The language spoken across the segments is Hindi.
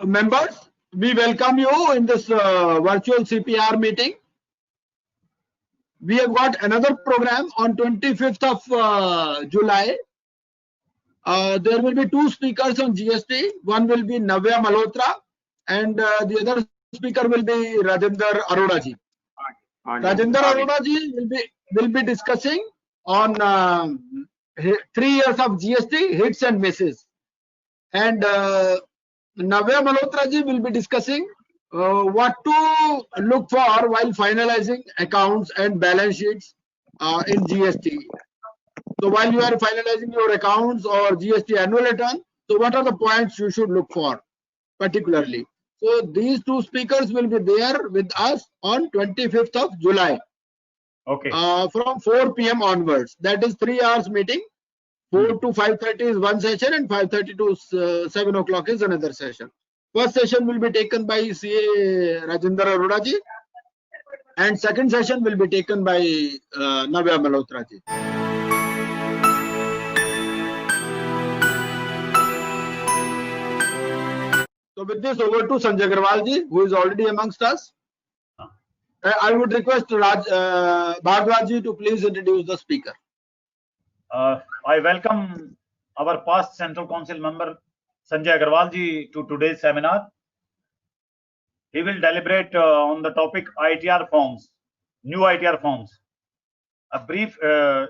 members, we welcome you in this virtual CPR meeting. We have got another program on 25th of July. There will be two speakers on GST. One will be Navya Malhotra and the other speaker will be Rajendra Arora ji. Rajendra Arora ji will be discussing on 3 years of GST hits and misses, and Navya Malhotra ji will be discussing what to look for while finalizing accounts and balance sheets in GST. So while you are finalizing your accounts or GST annual return, so what are the points you should look for particularly? So these two speakers will be there with us on 25th of July. Okay. From 4 p.m. onwards. That is 3 hours meeting. 4 to 5:30 is one session and 5:30 to 7 o'clock is another session. First session will be taken by CA Rajendra Arora ji and second session will be taken by Navya Malhotra ji. So with this, over to Sanjay Agarwal ji, who is already amongst us. I would request Bhardwaj ji to please introduce the speaker. I welcome our past Central Council member Sanjay Agarwal ji to today's seminar. He will deliberate on the topic ITR forms, new ITR forms. A brief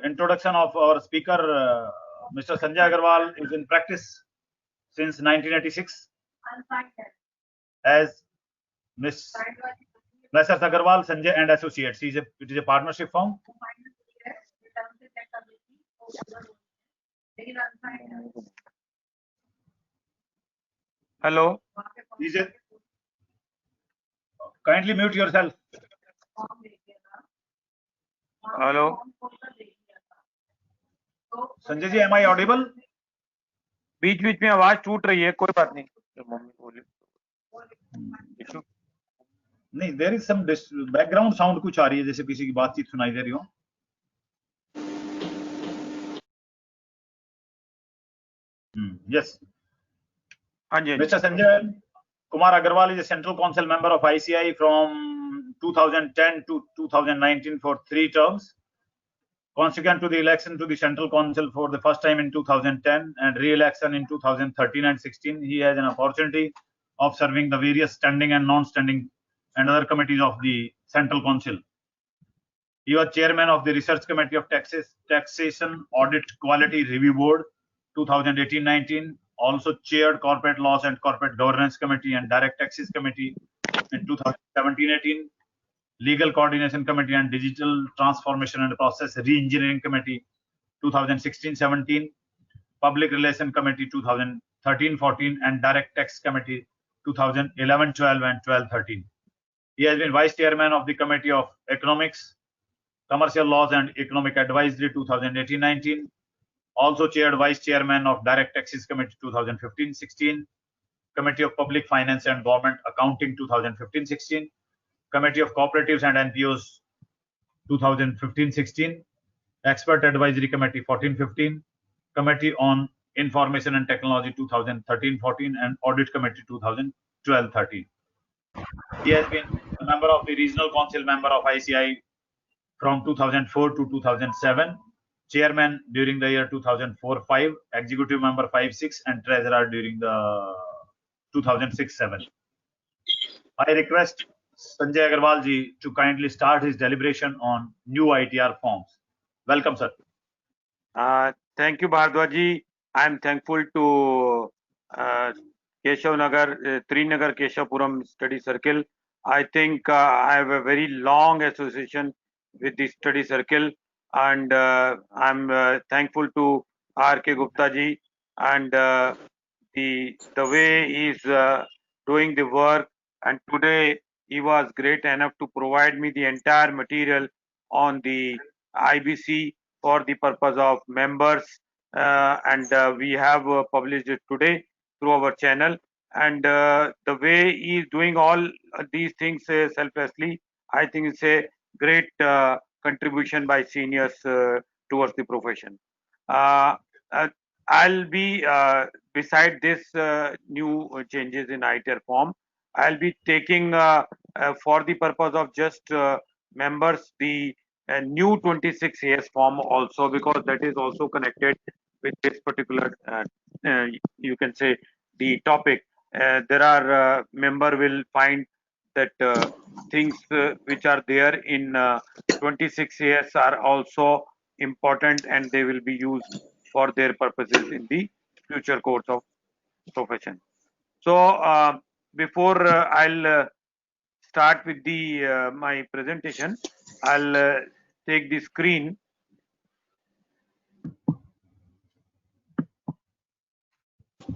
introduction of our speaker, Mr. Sanjay Agarwal, is in practice since 1986 as Ms. Agarwal, Sanjay and Associates. It is a partnership firm. Hello. Kindly mute yourself. Hello. Sanjay ji, am I audible? बीच बीच में आवाज टूट रही है, कोई बात नहीं. नहीं, there is some background sound कुछ आ रही है, जैसे किसी की बातचीत सुनाई दे रही हो. Yes. Mr. Sanjay Kumar Agarwal is a Central Council member of ICI from 2010 to 2019 for 3 terms. Consequent to the election to the Central Council for the first time in 2010 and re-election in 2013 and 16, he has an opportunity of serving the various standing and non-standing and other committees of the Central Council. He was chairman of the Research Committee of Taxation Audit Quality Review Board 2018-19, also chaired Corporate Laws and Corporate Governance Committee and Direct Taxes Committee in 2017-18, Legal Coordination Committee and Digital Transformation and Process Re-Engineering Committee 2016-17, Public Relation Committee 2013-14 and Direct Tax Committee 2011-12 and 12-13. He has been Vice Chairman of the Committee of Economics, Commercial Laws and Economic Advisory 2018-19, also chaired Vice Chairman of Direct Taxes Committee 2015-16, Committee of Public Finance and Government Accounting 2015-16, Committee of Cooperatives and NPOs 2015-16, Expert Advisory Committee 14-15, Committee on Information and Technology 2013-14 and Audit Committee 2012-13. He has been a member of the Regional Council member of ICI from 2004 to 2007, Chairman during the year 2004-5, Executive Member 5-6 and Treasurer during the 2006-7. I request Sanjay Agarwal ji to kindly start his deliberation on new ITR forms. Welcome, sir. Thank you, Bhardwaj ji. I am thankful to Keshav Nagar, Trinagar Keshapuram Study Circle. I think I have a very long association with the study circle, and I'm thankful to R.K. Gupta ji and the way he is doing the work. And today he was great enough to provide me the entire material on the IBC for the purpose of members, and we have published it today through our channel. And the way he is doing all these things selflessly, I think it's a great contribution by seniors towards the profession. I'll be beside this new changes in ITR form, I'll be taking for the purpose of just members the new 26 AS form also, because that is also connected with this particular you can say the topic. There are member will find that things which are there in 26 AS are also important, and they will be used for their purposes in the future course of profession. So before I'll start with the my presentation, I'll take the screen.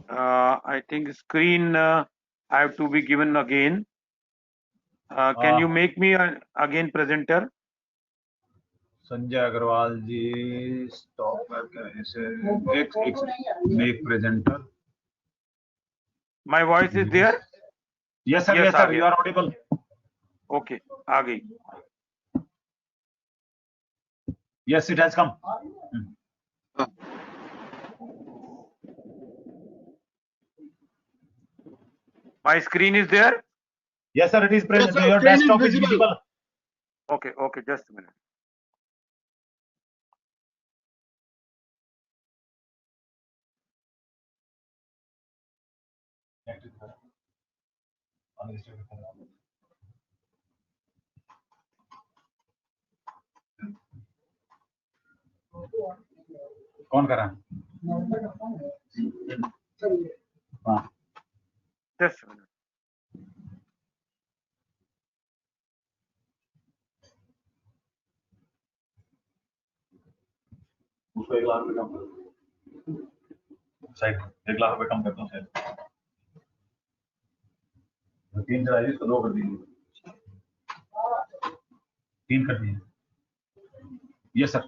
I think screen I have to be given again. Can you make me again presenter? Sanjay Agarwal ji stop करके ऐसे एक make presenter. My voice is there? Yes sir, yes sir, you are audible. Okay, आ गई. Yes, it has come. My screen is there? Yes sir, it is present. Yes, sir, Your screen is desktop is visible. visible. Okay, okay, just a minute. कौन कर रहा है? हाँ. Just a minute. उसको 1 लाख रुपए कम कर. साइड 1 लाख रुपए कम करता हूँ शायद. 3 चढ़ाइए, इसको 2 कर दीजिए. 3 कर दीजिए. Yes sir.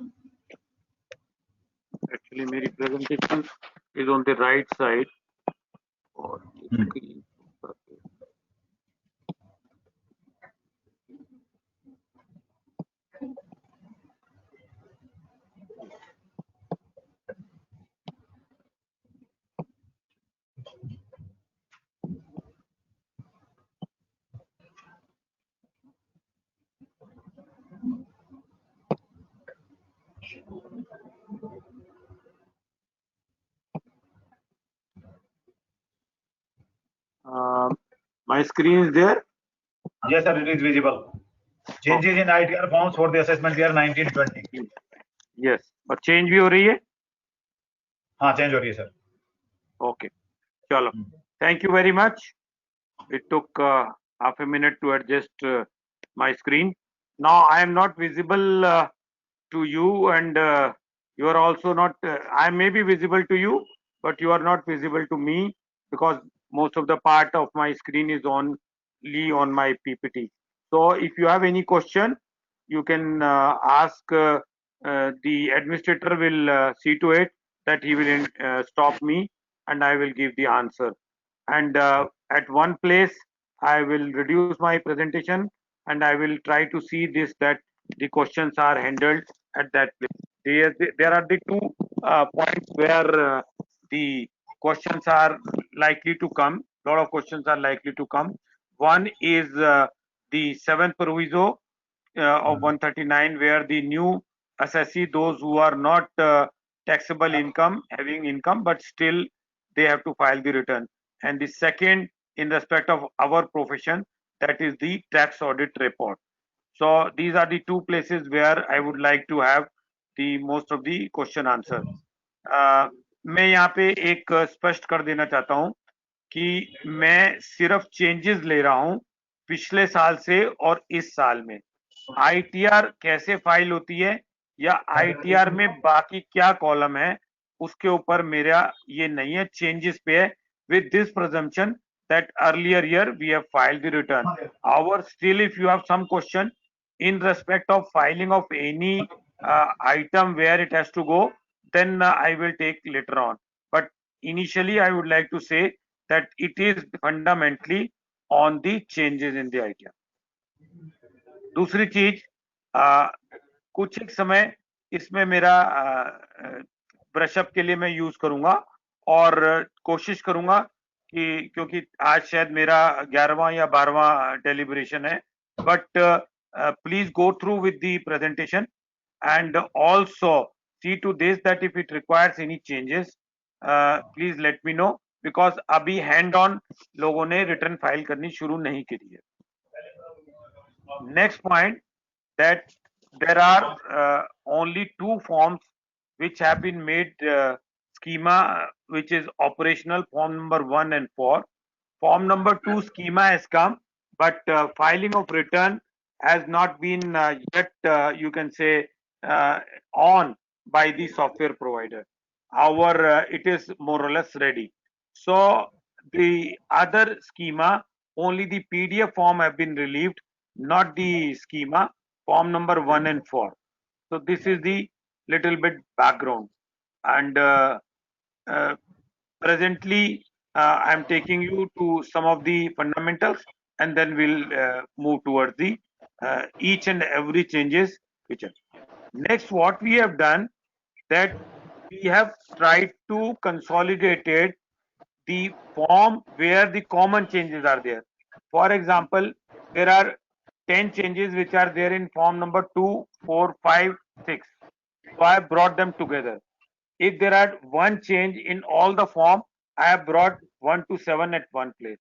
Actually, my presentation is on the right side. Or screen. My screen is there? Yes sir, it is visible. Changes in ITR forms for the assessment year 1920. Yes. और change भी हो रही है? हाँ, change हो रही है sir. Okay. चलो. Thank you very much. It took half a minute to adjust my screen. Now I am not visible to you, and you are also not. I may be visible to you, but you are not visible to me, because most of the part of my screen is only on my PPT. So if you have any question, you can ask. The administrator will see to it that he will stop me, and I will give the answer. And at one place, I will reduce my presentation, and I will try to see this that the questions are handled at that place. There are the two points where the questions are likely to come. A lot of questions are likely to come. One is the 7th proviso of 139, where the new assessee, those who are not taxable income, having income, but still they have to file the return. And the second, in respect of our profession, that is the tax audit report. So these are the two places where I would like to have the most of the question answer. मैं यहाँ पे एक स्पष्ट कर देना चाहता हूँ कि मैं सिर्फ चेंजेस ले रहा हूँ पिछले साल से और इस साल में. आईटीआर कैसे फाइल होती है या आईटीआर में बाकी क्या कॉलम है, उसके ऊपर मेरा ये नहीं है, चेंजेस पे है. With this presumption that earlier year we have filed the return. Our still, if you have some question in respect of filing of any item where it has to go, then I will take later on. But initially, I would like to say that it is fundamentally on the changes in the ITR. दूसरी चीज, कुछ एक समय इसमें मेरा ब्रशअप के लिए मैं यूज करूंगा, और कोशिश करूंगा कि क्योंकि आज शायद मेरा 11वां या 12वां डेलिब्रेशन है, but please go through with the presentation and also see to this that if it requires any changes please let me know, because अभी hand on लोगों ने रिटर्न फाइल करनी शुरू नहीं करी है. Next point, that there are only two forms which have been made schema, which is operational, form number 1 and 4. Form number 2 schema has come, but filing of return has not been yet you can say on by the software provider. However, it is more or less ready. So the other schema, only the PDF form have been relieved, not the schema, form number 1 and 4. So this is the little bit background, and presently I am taking you to some of the fundamentals, and then we'll move towards the each and every changes which are. Next, what we have done, that we have tried to consolidate the form where the common changes are there. For example, there are 10 changes which are there in form number 2, 4, 5, 6. So I have brought them together. If there are one change in all the form, I have brought 1 to 7 at one place,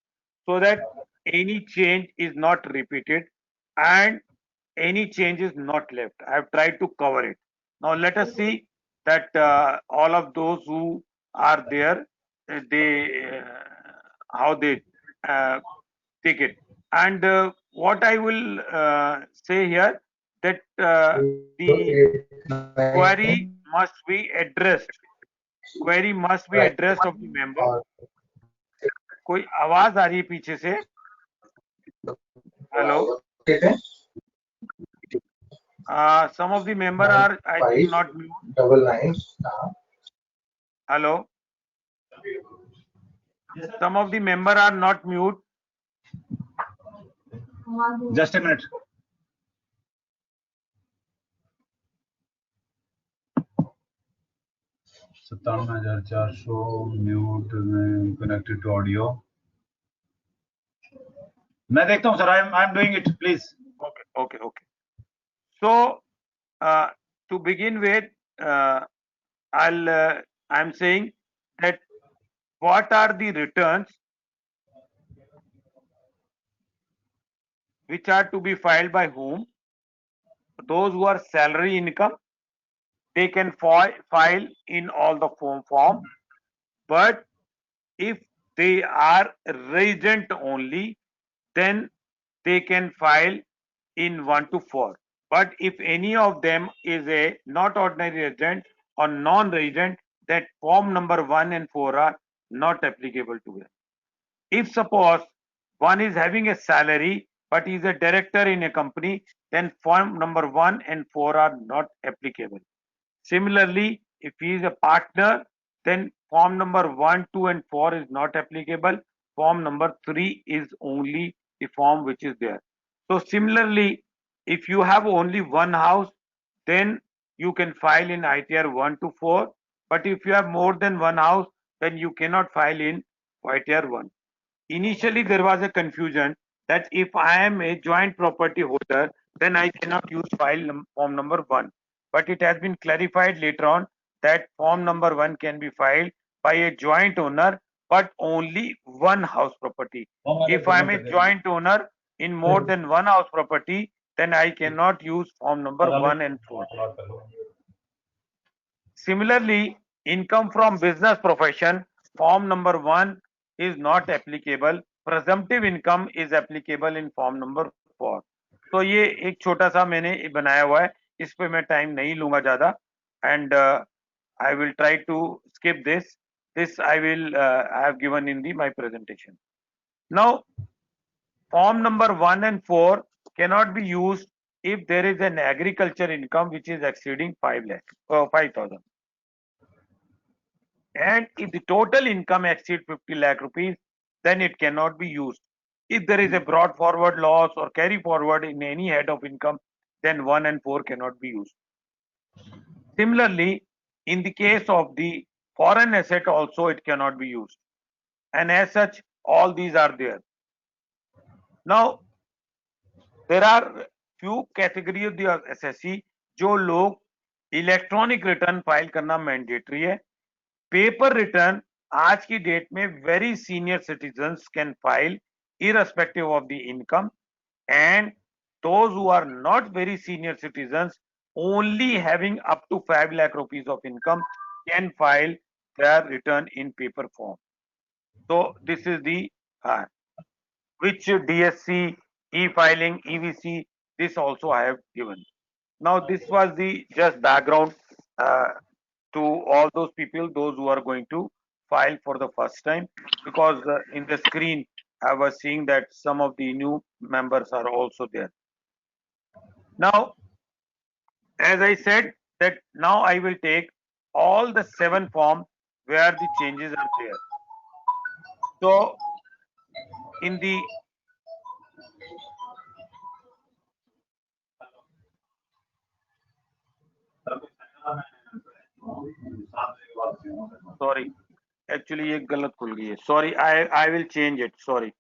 so that any change is not repeated and any change is not left. I have tried to cover it. Now let us see that all of those who are there, they how they take it. And what I will say here, that the query must be addressed. Query must be addressed of the member. कोई आवाज आ रही है पीछे से? Hello. Some of the member are, I think, not mute. 99. Hello. Some of the member are not mute. Just a minute. mute connected to audio. मैं देखता हूँ sir. I am doing it. Please. Okay. So to begin with, I'm saying that what are the returns which are to be filed by whom? Those who are salary income, they can file in all the form, but if they are resident only, then they can file in 1 to 4. But if any of them is a not ordinary resident or non-resident, that form number 1 and 4 are not applicable to them. If suppose one is having a salary but he is a director in a company, then form number 1 and 4 are not applicable. Similarly, if he is a partner, then form number 1, 2 and 4 is not applicable. Form number 3 is only the form which is there. So similarly, if you have only one house, then you can file in ITR 1 to 4. But if you have more than one house, then you cannot file in ITR 1. Initially, there was a confusion that if I am a joint property holder, then I cannot use form number 1. But it has been clarified later on that form number 1 can be filed by a joint owner, but only one house property. If I am a joint owner in more than one house property, then I cannot use form number 1 and 4. Similarly, income from business profession, form number 1 is not applicable. Presumptive income is applicable in form number 4. तो ये एक छोटा सा मैंने बनाया हुआ है, इस पे मैं टाइम नहीं लूंगा ज्यादा, and I will try to skip this. This I will have given in my presentation. Now, form number 1 and 4 cannot be used if there is an agriculture income which is exceeding 5,000. And if the total income exceeds 50 lakh rupees, then it cannot be used. If there is a brought forward loss or carry forward in any head of income, then 1 and 4 cannot be used. Similarly, in the case of the Foreign asset also it cannot be used. And as such, all these are there. Now, there are few category of the SSC जो लोग इलेक्ट्रॉनिक रिटर्न फाइल करना मैंडेटरी है. पेपर रिटर्न आज की डेट में very senior citizens can file irrespective of the income, and those who are not very senior citizens only having up to 5 lakh rupees of income can file their return in paper form. So this is the which DSC, e-filing, EVC, this also I have given. Now this was the just background to all those people, those who are going to file for the first time, because in the screen I was seeing that some of the new members are also there. Now, as I said that now I will take all the 7 forms where the changes are there. So in the sorry, actually ये गलत खुल गई है. Sorry, I will change it. Sorry,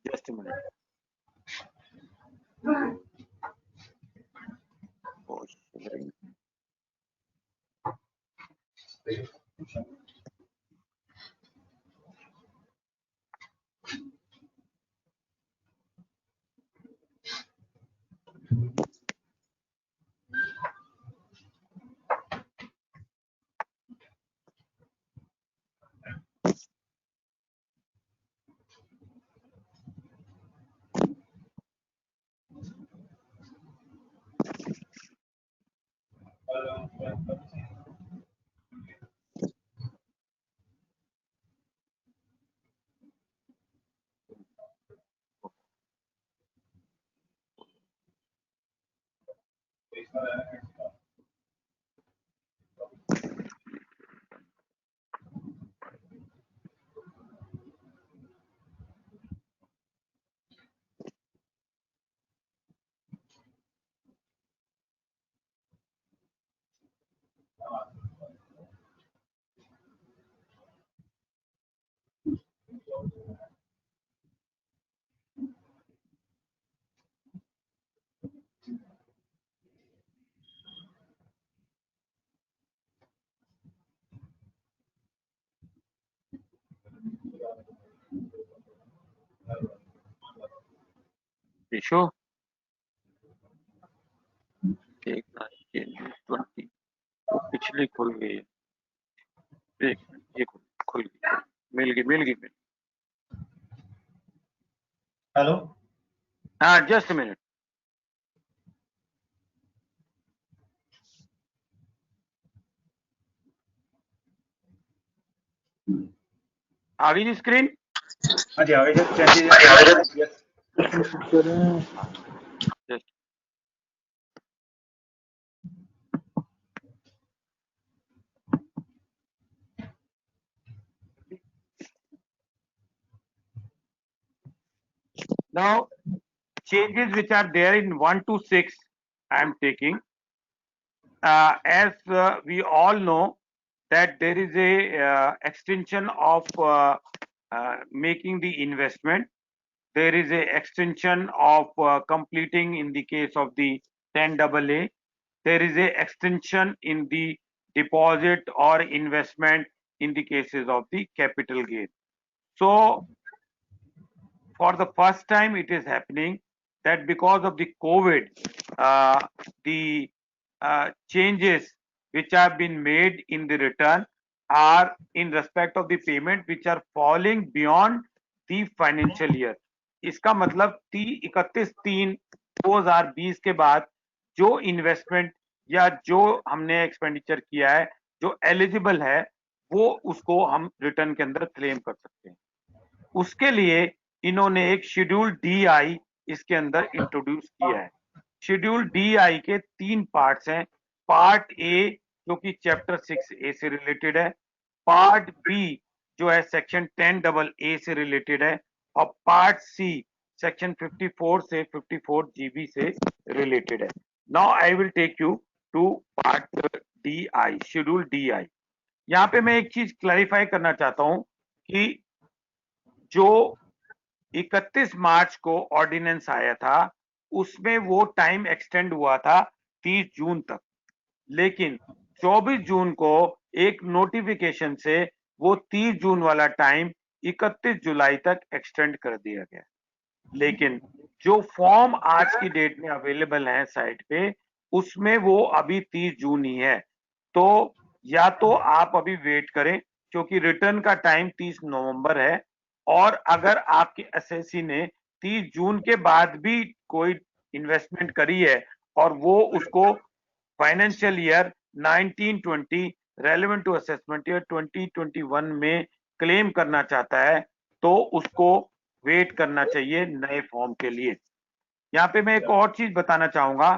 just a minute. Oh, shivering. Sure. देखना changes 20 वो पिछली खुल गई है. देख ये खुल गई, मिल गई. Hello. Just a minute. आ गई स्क्रीन? हाँ जी, आ गई changes. Yes. Just now changes which are there in 1 to 6 I am taking. As we all know that there is a extension of making the investment. There is a extension of completing in the case of the 10AA. There is a extension in the deposit or investment in the cases of the capital gain. So for the first time it is happening that because of the COVID, the changes which have been made in the return are in respect of the payment which are falling beyond the financial year. इसका मतलब 31/3/2020 के बाद जो इन्वेस्टमेंट या जो हमने एक्सपेंडिचर किया है जो एलिजिबल है वो उसको हम रिटर्न के अंदर क्लेम कर सकते हैं. उसके लिए इन्होंने एक शेड्यूल DI इसके अंदर इंट्रोड्यूस किया है. शेड्यूल DI के 3 पार्ट्स हैं. पार्ट ए जो कि चैप्टर 6A से रिलेटेड है, पार्ट बी जो है सेक्शन 10AA से रिलेटेड है, और पार्ट सी सेक्शन 54 से 54 GB से रिलेटेड है. Now I will take you to part DI, schedule DI. यहाँ पे मैं एक चीज क्लैरिफाई करना चाहता हूं कि जो 31 मार्च को ऑर्डिनेंस आया था उसमें वो टाइम एक्सटेंड हुआ था 30 जून तक, लेकिन 24 जून को एक नोटिफिकेशन से वो 30 जून वाला टाइम 31 जुलाई तक एक्सटेंड कर दिया गया। लेकिन जो फॉर्म आज की डेट में अवेलेबल है साइट पे, उसमें वो अभी 30 जून ही है। तो या तो आप अभी वेट करें क्योंकि रिटर्न का टाइम 30 नवंबर है, और अगर आपके एसएससी ने 30 जून के बाद भी कोई इन्वेस्टमेंट करी है और वो उसको financial year 1920 relevant to assessment year 2021 में क्लेम करना चाहता है तो उसको वेट करना चाहिए नए फॉर्म के लिए। यहाँ पे मैं एक और चीज बताना चाहूंगा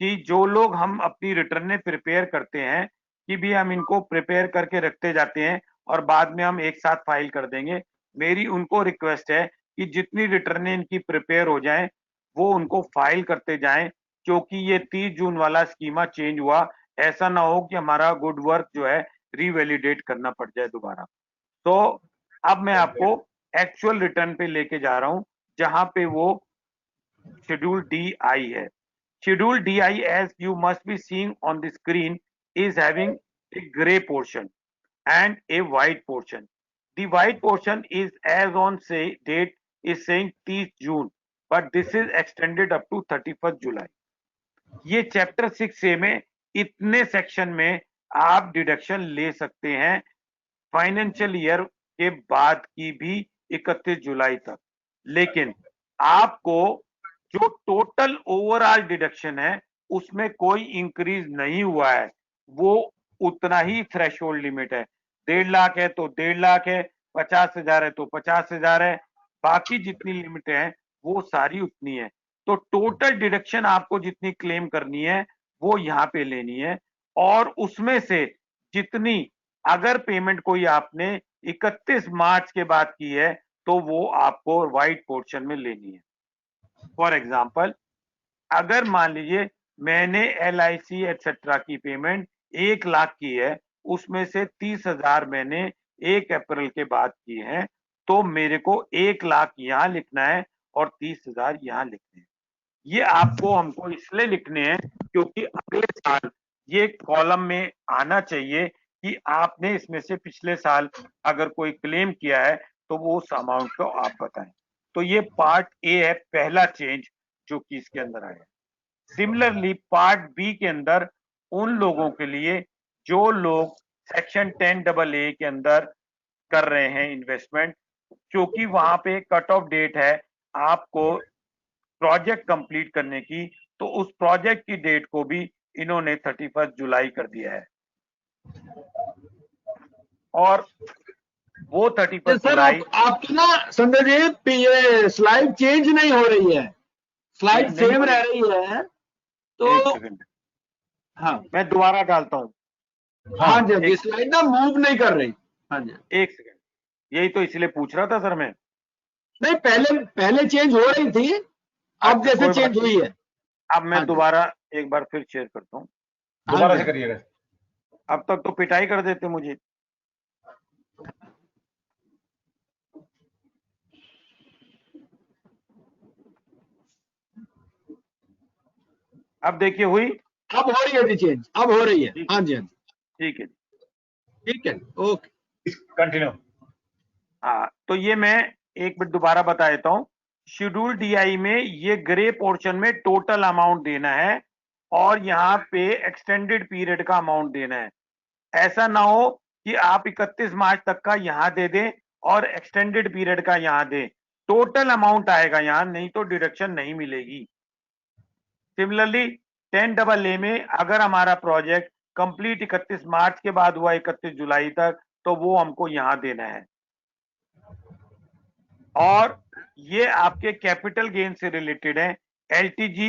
कि जो लोग हम अपनी रिटर्न प्रिपेयर करते हैं कि भी हम इनको प्रिपेयर करके रखते जाते हैं और बाद में हम एक साथ फाइल कर देंगे, मेरी उनको रिक्वेस्ट है कि जितनी रिटर्न इनकी प्रिपेयर हो जाए वो उनको फाइल करते जाएं, क्योंकि ये 30 जून वाला स्कीमा चेंज हुआ, ऐसा ना हो कि हमारा गुड वर्क जो है रीवैलिडेट करना पड़ जाए दोबारा। तो अब मैं आपको एक्चुअल रिटर्न पे लेके जा रहा हूं जहां पे वो शेड्यूल डी आई है। Schedule DI, as you must be seeing on the screen, is having a gray portion and a white portion. The white portion is as on say date is saying 30 June, but this is extended up to 31st July. ये चैप्टर 6A में इतने सेक्शन में आप डिडक्शन ले सकते हैं फाइनेंशियल ईयर के बाद की भी 31 जुलाई तक, लेकिन आपको जो टोटल ओवरऑल डिडक्शन है उसमें कोई इंक्रीज नहीं हुआ है, वो उतना ही थ्रेशोल्ड लिमिट है। 1.5 लाख है तो 1.5 लाख है, 50,000 है तो 50,000 है, बाकी जितनी लिमिट है वो सारी उतनी है। तो टोटल डिडक्शन आपको जितनी क्लेम करनी है वो यहाँ पे लेनी है, और उसमें से जितनी अगर पेमेंट कोई आपने 31 मार्च के बाद की है तो वो आपको व्हाइट पोर्शन में लेनी है। फॉर एग्जाम्पल, अगर मान लीजिए मैंने LIC एटसेट्रा की पेमेंट 1 लाख की है, उसमें से 30,000 मैंने 1 अप्रैल के बाद की है, तो मेरे को 1 लाख यहाँ लिखना है और 30,000 यहाँ लिखने हैं। ये आपको हमको इसलिए लिखने हैं क्योंकि अगले साल ये कॉलम में आना चाहिए कि आपने इसमें से पिछले साल अगर कोई क्लेम किया है तो वो उस अमाउंट को आप बताएं। तो ये पार्ट ए है, पहला चेंज जो कि इसके अंदर आया। सिमिलरली पार्ट बी के अंदर उन लोगों के लिए जो लोग सेक्शन 10AA के अंदर कर रहे हैं इन्वेस्टमेंट, क्योंकि वहां पे कट ऑफ डेट है आपको प्रोजेक्ट कंप्लीट करने की, तो उस प्रोजेक्ट की डेट को भी इन्होंने 31 जुलाई कर दिया है, और वो 31 सर जुलाई आपकी ना संजय जी ये स्लाइड चेंज नहीं हो रही है, स्लाइड नहीं सेम हो रह रही है। तो एक सेकंड, हाँ मैं दोबारा डालता हूँ। हाँ जी, स्लाइड ना मूव नहीं कर रही। हाँ जी, एक सेकंड, यही तो इसलिए पूछ रहा था सर मैं। नहीं पहले चेंज हो रही थी, अब अच्छा, जैसे कोई चेंज बात हुई है। अब मैं हाँ जी। दोबारा एक बार फिर शेयर करता हूँ। दोबारा से करिएगा। अब तक तो पिटाई कर देते मुझे। अब देखिए हुई, अब हो रही है जी चेंज, अब हो रही है। हाँ जी, हाँ जी, ठीक है, ठीक है, ओके कंटिन्यू। हाँ, तो ये मैं एक मिनट दोबारा बता देता हूँ। शेड्यूल DI में ये ग्रे पोर्शन में टोटल अमाउंट देना है और यहाँ पे एक्सटेंडेड पीरियड का अमाउंट देना है। ऐसा ना हो कि आप 31 मार्च तक का यहाँ दे दें और एक्सटेंडेड पीरियड का यहाँ दें, टोटल अमाउंट आएगा यहाँ, नहीं तो डिडक्शन नहीं मिलेगी। सिमिलरली 10AA में अगर हमारा प्रोजेक्ट कंप्लीट 31 मार्च के बाद हुआ 31 जुलाई तक, तो वो हमको यहाँ देना है। और ये आपके कैपिटल गेन से रिलेटेड है, LTG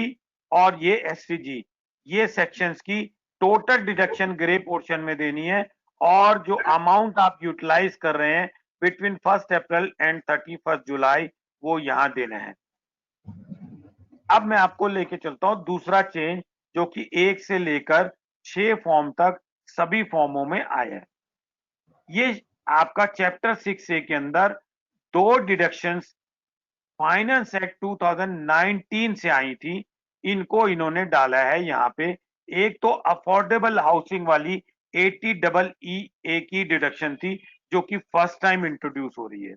और ये STG, ये सेक्शंस की टोटल डिडक्शन ग्रे पोर्शन में देनी है, और जो अमाउंट आप यूटिलाइज कर रहे हैं बिटवीन 1 अप्रैल एंड 31 जुलाई वो यहां देना है। अब मैं आपको लेके चलता हूं दूसरा चेंज जो कि 1 से लेकर 6 फॉर्म तक सभी फॉर्मों में आया है। ये आपका चैप्टर 6A के अंदर 2 डिडक्शंस फाइनेंस एक्ट 2019 से आई थी, इनको इन्होंने डाला है यहाँ पे। एक तो अफोर्डेबल हाउसिंग वाली 80EE की डिडक्शन थी, जो कि फर्स्ट टाइम इंट्रोड्यूस हो रही है।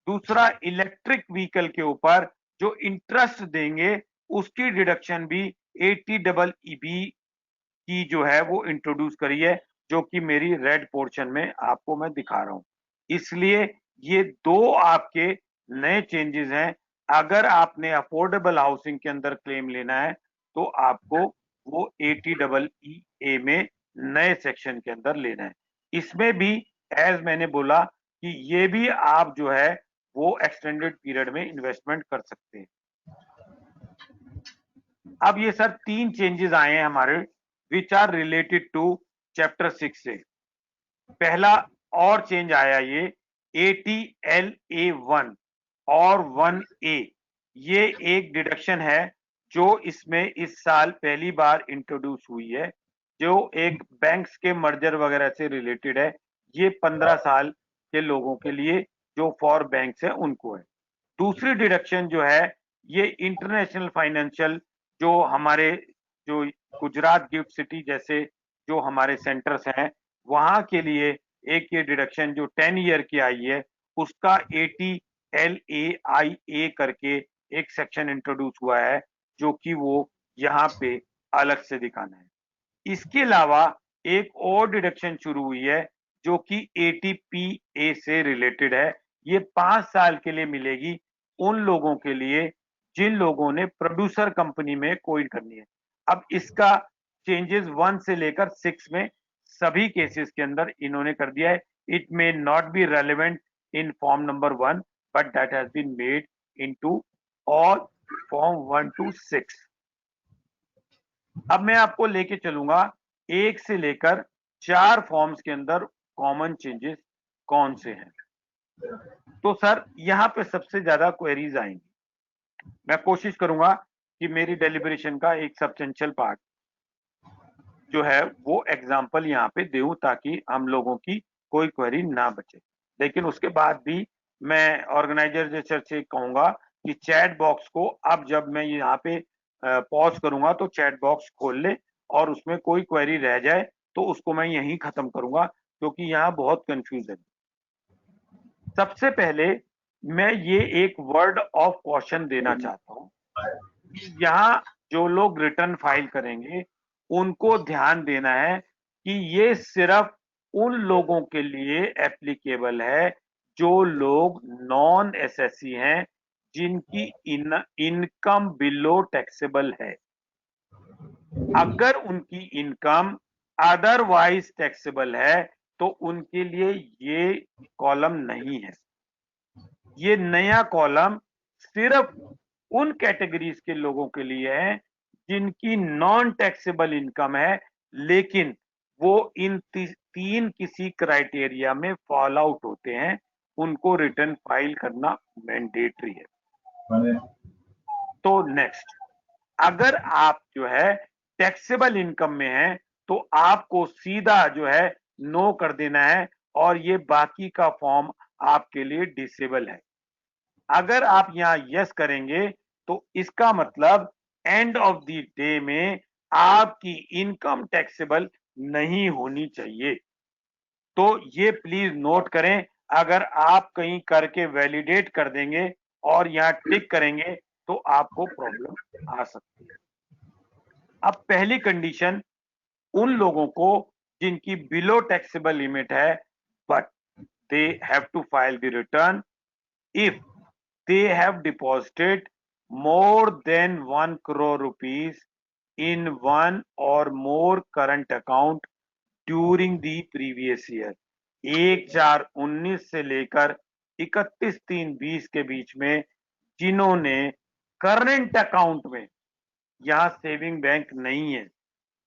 दूसरा, इलेक्ट्रिक व्हीकल के ऊपर जो इंटरेस्ट देंगे उसकी डिडक्शन भी 80EE की जो है वो इंट्रोड्यूस करी है, जो कि मेरी रेड पोर्शन में आपको मैं दिखा रहा हूं। इसलिए ये 2 आपके नए चेंजेस हैं। अगर आपने अफोर्डेबल हाउसिंग के अंदर क्लेम लेना है तो आपको वो 80EE में नए सेक्शन के अंदर लेना है। इसमें भी एज मैंने बोला कि ये भी आप जो है वो एक्सटेंडेड पीरियड में इन्वेस्टमेंट कर सकते हैं। अब ये सर 3 चेंजेस आए हैं हमारे, which are related to chapter 6 से। पहला और चेंज आया ये 80LA1 और 1A, ये एक डिडक्शन है जो इसमें इस साल पहली बार इंट्रोड्यूस हुई है, जो एक बैंक्स के मर्जर वगैरह से रिलेटेड है। ये 15 साल के लोगों के लिए जो फॉर बैंक्स है उनको है। दूसरी डिडक्शन जो है ये इंटरनेशनल फाइनेंशियल, जो हमारे जो गुजरात गिफ्ट सिटी जैसे जो हमारे सेंटर्स हैं वहां के लिए एक ये डिडक्शन जो 10 ईयर की आई है, उसका 80LAIA करके एक सेक्शन इंट्रोड्यूस हुआ है, जो कि वो यहाँ पे अलग से दिखाना है। इसके अलावा एक और डिडक्शन शुरू हुई है जो कि 80PA से रिलेटेड है। ये 5 साल के लिए मिलेगी उन लोगों के लिए जिन लोगों ने प्रोड्यूसर कंपनी में कोई करनी है। अब इसका चेंजेस 1 से लेकर 6 में सभी केसेस के अंदर इन्होंने कर दिया है। It may not be relevant in form number 1 but that has been made into all form 1 to 6। अब मैं आपको लेके चलूंगा 1 से लेकर 4 फॉर्म्स के अंदर कॉमन चेंजेस कौन से हैं। तो सर यहाँ पे सबसे ज्यादा क्वेरीज आएंगी। मैं कोशिश करूंगा कि मेरी डेलिब्रेशन का एक सब्सटेंशियल पार्ट जो है वो एग्जाम्पल यहाँ पे दूं ताकि हम लोगों की कोई क्वेरी ना बचे। लेकिन उसके बाद भी मैं ऑर्गेनाइजर से कहूंगा कि चैट बॉक्स को अब जब मैं यहाँ पे पॉज करूंगा तो चैट बॉक्स खोल ले और उसमें कोई क्वेरी रह जाए तो उसको मैं यहीं खत्म करूंगा, क्योंकि यहाँ बहुत कंफ्यूजन है। सबसे पहले मैं ये एक वर्ड ऑफ क्वेश्चन देना चाहता हूँ। यहाँ जो लोग रिटर्न फाइल करेंगे उनको ध्यान देना है कि ये सिर्फ उन लोगों के लिए एप्लीकेबल है जो लोग नॉन एसएससी हैं, जिनकी इनकम बिलो टैक्सेबल है। अगर उनकी इनकम अदरवाइज टैक्सेबल है तो उनके लिए ये कॉलम नहीं है। ये नया कॉलम सिर्फ उन कैटेगरीज के लोगों के लिए है जिनकी नॉन टैक्सेबल इनकम है, लेकिन वो इन 3 किसी क्राइटेरिया में फॉल आउट होते हैं, उनको रिटर्न फाइल करना मैंडेटरी है। तो नेक्स्ट, अगर आप जो है टैक्सेबल इनकम में है तो आपको सीधा जो है नो कर देना है और ये बाकी का फॉर्म आपके लिए डिसेबल है। अगर आप यहाँ यस करेंगे तो इसका मतलब एंड ऑफ द डे में आपकी इनकम टैक्सेबल नहीं होनी चाहिए। तो ये प्लीज नोट करें, अगर आप कहीं करके वैलिडेट कर देंगे और यहाँ टिक करेंगे तो आपको प्रॉब्लम आ सकती है। अब पहली कंडीशन उन लोगों को जिनकी बिलो टैक्सेबल लिमिट है, but they have to file the return if they have deposited more than 1 crore rupees in one or more current account during the previous year। 1/4/19 से लेकर 31/3/20 के बीच में जिन्होंने करंट अकाउंट में, यहां सेविंग बैंक नहीं है,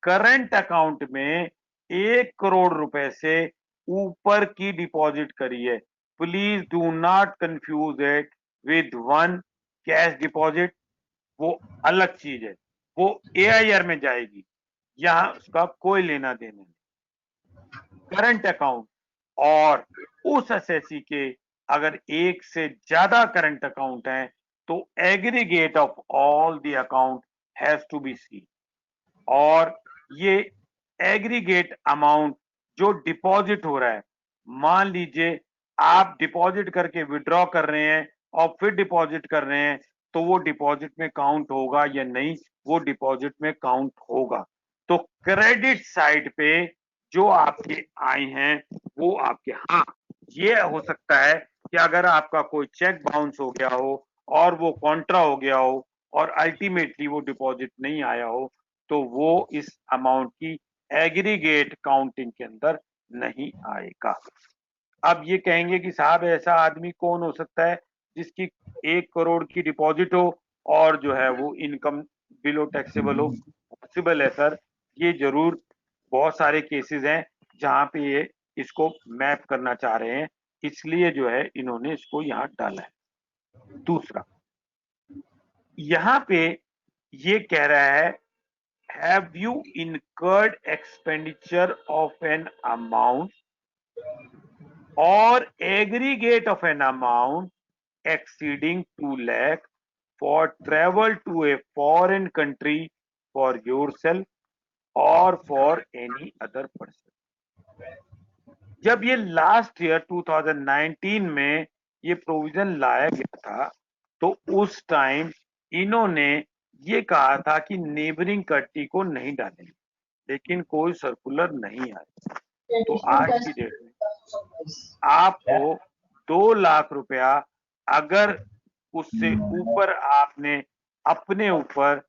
करंट अकाउंट में 1 करोड़ रुपए से ऊपर की डिपॉजिट करी है। Please do not confuse it with one cash deposit, वो अलग चीज है, वो AIR में जाएगी, यहां उसका कोई लेना देना नहीं। करंट अकाउंट और उस एसएससी के अगर एक से ज्यादा करंट अकाउंट हैं तो aggregate of all the account has to be see, और ये एग्रीगेट अमाउंट जो डिपॉजिट हो रहा है, मान लीजिए आप डिपॉजिट करके विड्रॉ कर रहे हैं और फिर डिपॉजिट कर रहे हैं, तो वो डिपॉजिट में काउंट होगा या नहीं? वो डिपॉजिट में काउंट होगा। तो क्रेडिट साइड पे जो आपके आए हैं वो आपके, हाँ ये हो सकता है कि अगर आपका कोई चेक बाउंस हो गया हो और वो कॉन्ट्रा हो गया हो और अल्टीमेटली वो डिपॉजिट नहीं आया हो, तो वो इस अमाउंट की एग्रीगेट काउंटिंग के अंदर नहीं आएगा। अब ये कहेंगे कि साहब ऐसा आदमी कौन हो सकता है जिसकी 1 करोड़ की डिपॉजिट हो और जो है वो इनकम बिलो टैक्सेबल हो? पॉसिबल है सर, ये जरूर बहुत सारे केसेस हैं जहां पे ये इसको मैप करना चाह रहे हैं, इसलिए जो है इन्होंने इसको यहाँ डाला है। दूसरा, यहाँ पे ये कह रहा है have you incurred expenditure of an amount or aggregate of an amount exceeding 2 lakh for travel to a foreign country for yourself or for any other person? जब ये लास्ट ईयर 2019 में ये प्रोविजन लाया गया था तो उस टाइम इन्होंने ये कहा था कि नेबरिंग कंट्री को नहीं डालेंगे, लेकिन कोई सर्कुलर नहीं आया। तो आज की डेट में आपको 2 लाख रुपया अगर उससे ऊपर आपने अपने ऊपर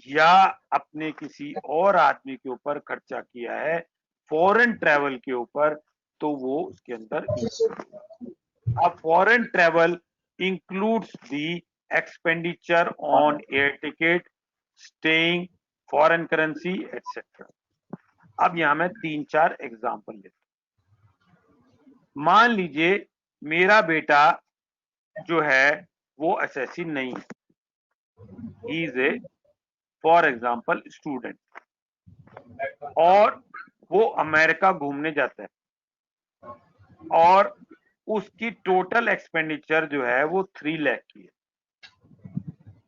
या अपने किसी और आदमी के ऊपर खर्चा किया है फॉरेन ट्रेवल के ऊपर, तो वो उसके अंदर। अब foreign travel includes the expenditure on air ticket, staying, foreign currency etcetera. अब यहां मैं 3-4 एग्जांपल लेता हूं। मान लीजिए मेरा बेटा जो है वो एसएससी नहीं है, he is A for example student, और वो अमेरिका घूमने जाता है और उसकी टोटल एक्सपेंडिचर जो है वो 3 लाख की है।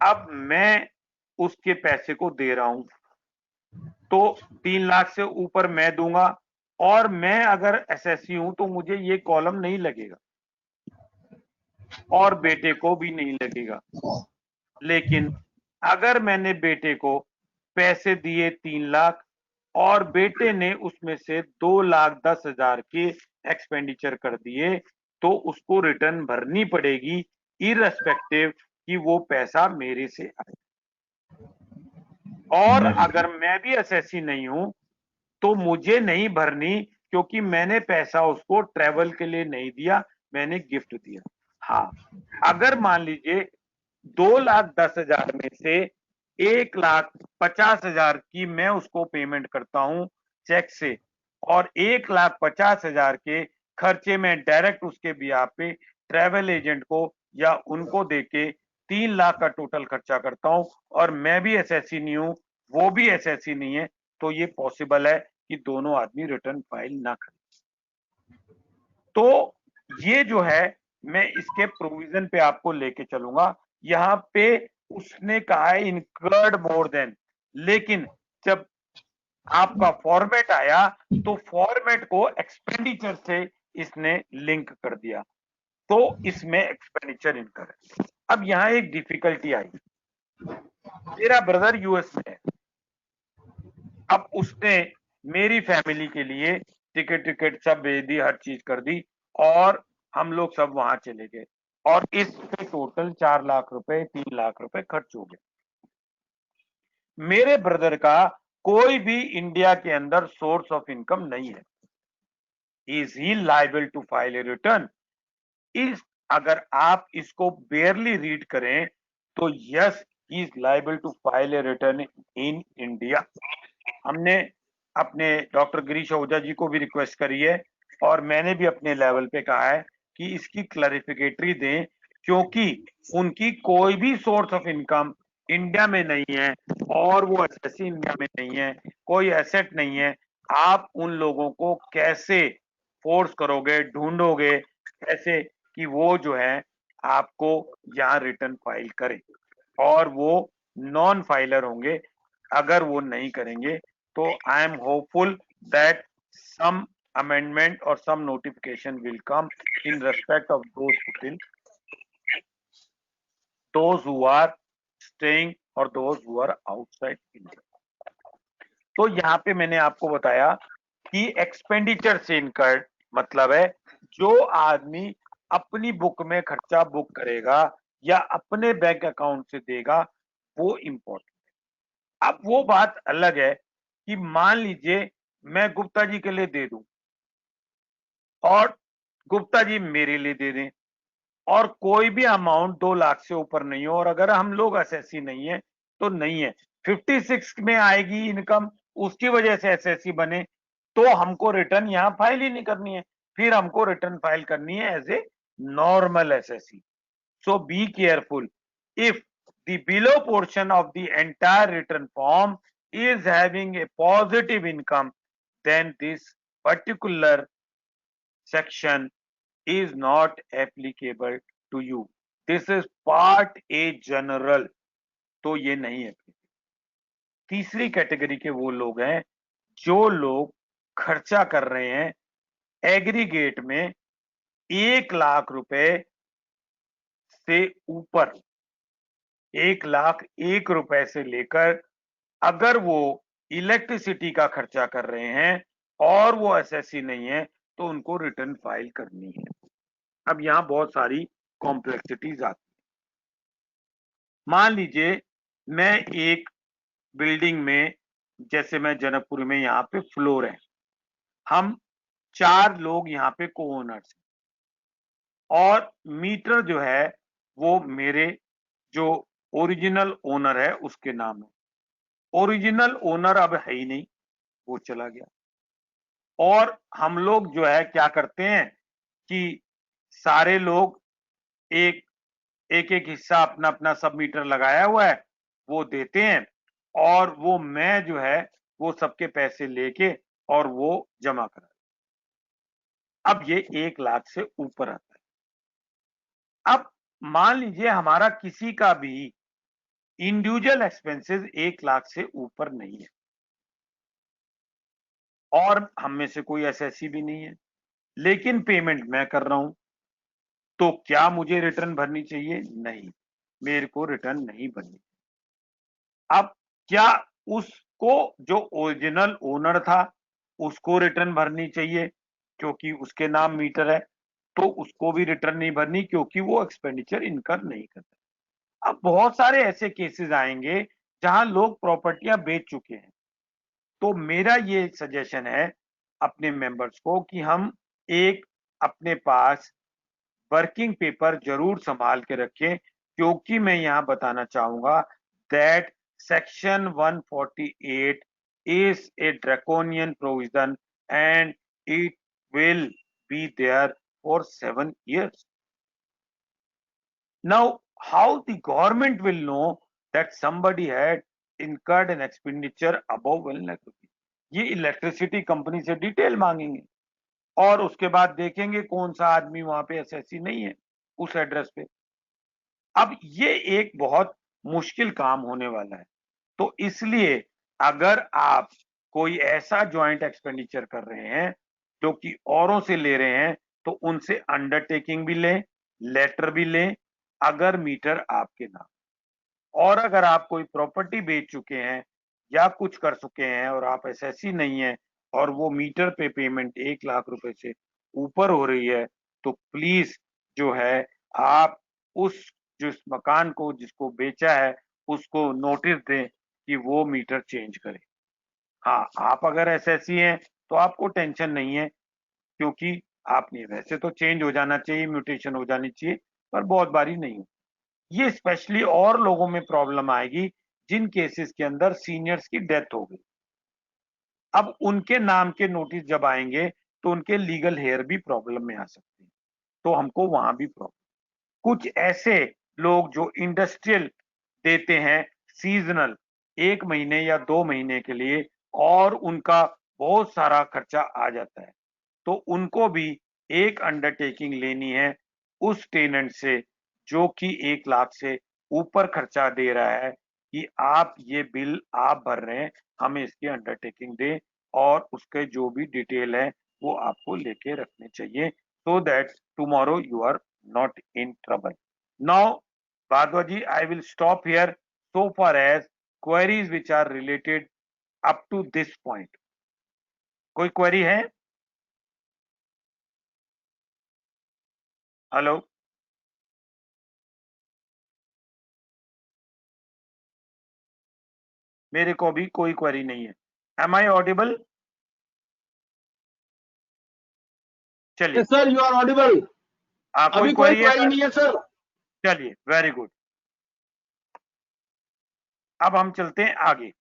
अब मैं उसके पैसे को दे रहा हूं तो 3 लाख से ऊपर मैं दूंगा, और मैं अगर एसएससी हूं तो मुझे ये कॉलम नहीं लगेगा और बेटे को भी नहीं लगेगा। लेकिन अगर मैंने बेटे को पैसे दिए 3 लाख और बेटे ने उसमें से 2,10,000 के एक्सपेंडिचर कर दिए, तो उसको रिटर्न भरनी पड़ेगी इररेस्पेक्टिव कि वो पैसा मेरे से आए। और अगर मैं भी एसएससी नहीं हूं तो मुझे नहीं भरनी, क्योंकि मैंने पैसा उसको ट्रेवल के लिए नहीं दिया, मैंने गिफ्ट दिया। हाँ, अगर मान लीजिए 2,10,000 में से 1,50,000 की मैं उसको पेमेंट करता हूं चेक से और 1,50,000 के खर्चे में डायरेक्ट उसके बिहाफ पे ट्रेवल एजेंट को या उनको देके 3 लाख का टोटल खर्चा करता हूं और मैं भी एसएससी नहीं हूं, वो भी एसएससी नहीं है, तो ये पॉसिबल है कि दोनों आदमी रिटर्न फाइल ना करें। तो ये जो है मैं इसके प्रोविजन पे आपको लेके चलूंगा। यहाँ पे उसने कहा है इनकर्ड मोर देन, लेकिन जब आपका फॉर्मेट आया तो फॉर्मेट को एक्सपेंडिचर से इसने लिंक कर दिया, तो इसमें एक्सपेंडिचर इनकर है। अब यहाँ एक डिफिकल्टी आई, मेरा ब्रदर यूएस में है, अब उसने मेरी फैमिली के लिए टिकट सब भेज दी, हर चीज कर दी और हम लोग सब वहां चले गए और इस पे टोटल 4 लाख रुपए 3 लाख रुपए खर्च हो गए। मेरे ब्रदर का कोई भी इंडिया के अंदर सोर्स ऑफ इनकम नहीं है। Is he liable to file a return? इस अगर आप इसको बेयरली रीड करें तो yes, he is liable to file a return in India. हमने अपने डॉक्टर गिरीश आहूजा जी को भी रिक्वेस्ट करी है और मैंने भी अपने लेवल पे कहा है कि इसकी क्लैरिफिकेटरी दें, क्योंकि उनकी कोई भी सोर्स ऑफ इनकम इंडिया में नहीं है और वो एसएससी इंडिया में नहीं है, कोई एसेट नहीं है। आप उन लोगों को कैसे फोर्स करोगे, ढूंढोगे ऐसे कि वो जो है आपको यहाँ रिटर्न फाइल करें, और वो नॉन फाइलर होंगे अगर वो नहीं करेंगे। तो I am hopeful that some amendment or some notification will come in respect of those people, those who are staying or those who are outside India. तो यहाँ पे मैंने आपको बताया कि एक्सपेंडिचर से इनकर्ड मतलब है जो आदमी अपनी बुक में खर्चा बुक करेगा या अपने बैंक अकाउंट से देगा, वो इम्पोर्टेंट है। अब वो बात अलग है कि मान लीजिए मैं गुप्ता जी के लिए दे दूं और गुप्ता जी मेरे लिए दे दें, और कोई भी अमाउंट 2 लाख से ऊपर नहीं हो, और अगर हम लोग एसएससी नहीं है तो नहीं है, 56 में आएगी इनकम, उसकी वजह से एसएससी बने, तो हमको रिटर्न यहाँ फाइल ही नहीं करनी है, फिर हमको रिटर्न फाइल करनी है as a normal SSC. So be careful, if the below portion of the entire return form is having a positive income, then this particular section is not applicable to you. This is part A general, तो ये नहीं है। तीसरी कैटेगरी के वो लोग हैं जो लोग खर्चा कर रहे हैं एग्रीगेट में 1 लाख रुपए से ऊपर, 1,01,000 रुपए से लेकर, अगर वो इलेक्ट्रिसिटी का खर्चा कर रहे हैं और वो एसएससी नहीं है तो उनको रिटर्न फाइल करनी है। अब यहाँ बहुत सारी कॉम्प्लेक्सिटीज आती है। मान लीजिए मैं एक बिल्डिंग में, जैसे मैं जनकपुर में, यहाँ पे फ्लोर है, हम 4 लोग यहाँ पे को ओनर्स हैं, और मीटर जो है वो मेरे जो ओरिजिनल ओनर है उसके नाम है। ओरिजिनल ओनर अब है ही नहीं, वो चला गया, और हम लोग जो है क्या करते हैं कि सारे लोग एक एक हिस्सा अपना अपना सब मीटर लगाया हुआ है वो देते हैं, और वो मैं जो है वो सबके पैसे लेके और वो जमा करा। अब ये 1 लाख से ऊपर आता है। अब मान लीजिए हमारा किसी का भी इंडिविजुअल एक्सपेंसेस 1 लाख से ऊपर नहीं है, और हम में से कोई एसएससी भी नहीं है, लेकिन पेमेंट मैं कर रहा हूं, तो क्या मुझे रिटर्न भरनी चाहिए? नहीं, मेरे को रिटर्न नहीं भरनी। अब क्या उसको जो ओरिजिनल ओनर था उसको रिटर्न भरनी चाहिए क्योंकि उसके नाम मीटर है, तो उसको भी रिटर्न नहीं भरनी क्योंकि वो एक्सपेंडिचर इनकर नहीं करता। अब बहुत सारे ऐसे केसेस आएंगे जहां लोग प्रॉपर्टियां बेच चुके हैं, तो मेरा ये सजेशन है अपने मेंबर्स को कि हम एक अपने पास वर्किंग पेपर जरूर संभाल के रखें, क्योंकि मैं यहाँ बताना चाहूंगा that section 148 is a draconian provision and it will be there for 7 years. Now, how the government will know that somebody had incurred an expenditure above 1 lakh rupees? ये इलेक्ट्रिसिटी कंपनी से डिटेल मांगेंगे और उसके बाद देखेंगे कौन सा आदमी वहां पे एसएससी नहीं है उस एड्रेस पे। अब ये एक बहुत मुश्किल काम होने वाला है, तो इसलिए अगर आप कोई ऐसा ज्वाइंट एक्सपेंडिचर कर रहे हैं जो कि औरों से ले रहे हैं, तो उनसे अंडरटेकिंग भी लें, लेटर भी लें अगर मीटर आपके नाम, और अगर आप कोई प्रॉपर्टी बेच चुके हैं या कुछ कर चुके हैं और आप एसएससी नहीं है और वो मीटर पे पेमेंट 1 लाख रुपए से ऊपर हो रही है, तो प्लीज जो है आप उस जिस मकान को जिसको बेचा है उसको नोटिस दें कि वो मीटर चेंज करे। हाँ, आप अगर एसएससी हैं तो आपको टेंशन नहीं है क्योंकि आपने वैसे तो चेंज हो जाना चाहिए, म्यूटेशन हो जानी चाहिए, पर बहुत बारी नहीं। ये स्पेशली और लोगों में प्रॉब्लम आएगी जिन केसेस के अंदर सीनियर्स की डेथ हो गई। अब उनके नाम के नोटिस जब आएंगे तो उनके लीगल हेयर भी प्रॉब्लम में आ सकते हैं, तो हमको वहां भी प्रॉब्लम। कुछ ऐसे लोग जो इंडस्ट्रियल देते हैं सीजनल 1 महीने या 2 महीने के लिए और उनका बहुत सारा खर्चा आ जाता है, तो उनको भी एक अंडरटेकिंग लेनी है उस टेनेंट से जो कि 1 लाख से ऊपर खर्चा दे रहा है कि आप ये बिल आप भर रहे हैं, हमें इसकी अंडरटेकिंग दें और उसके जो भी डिटेल है वो आपको लेके रखने चाहिए, so that tomorrow you are not in trouble. Now, Bhardwaj ji, I will stop here so far as queries which are related up to this point. कोई query है? हेलो, मेरे को भी कोई क्वेरी नहीं है. Am I audible? चलिए. Yes, sir, you are audible. कोई अभी कोई क्वेरी है? क्वेरी नहीं है सर. चलिए, वेरी गुड. अब हम चलते हैं आगे.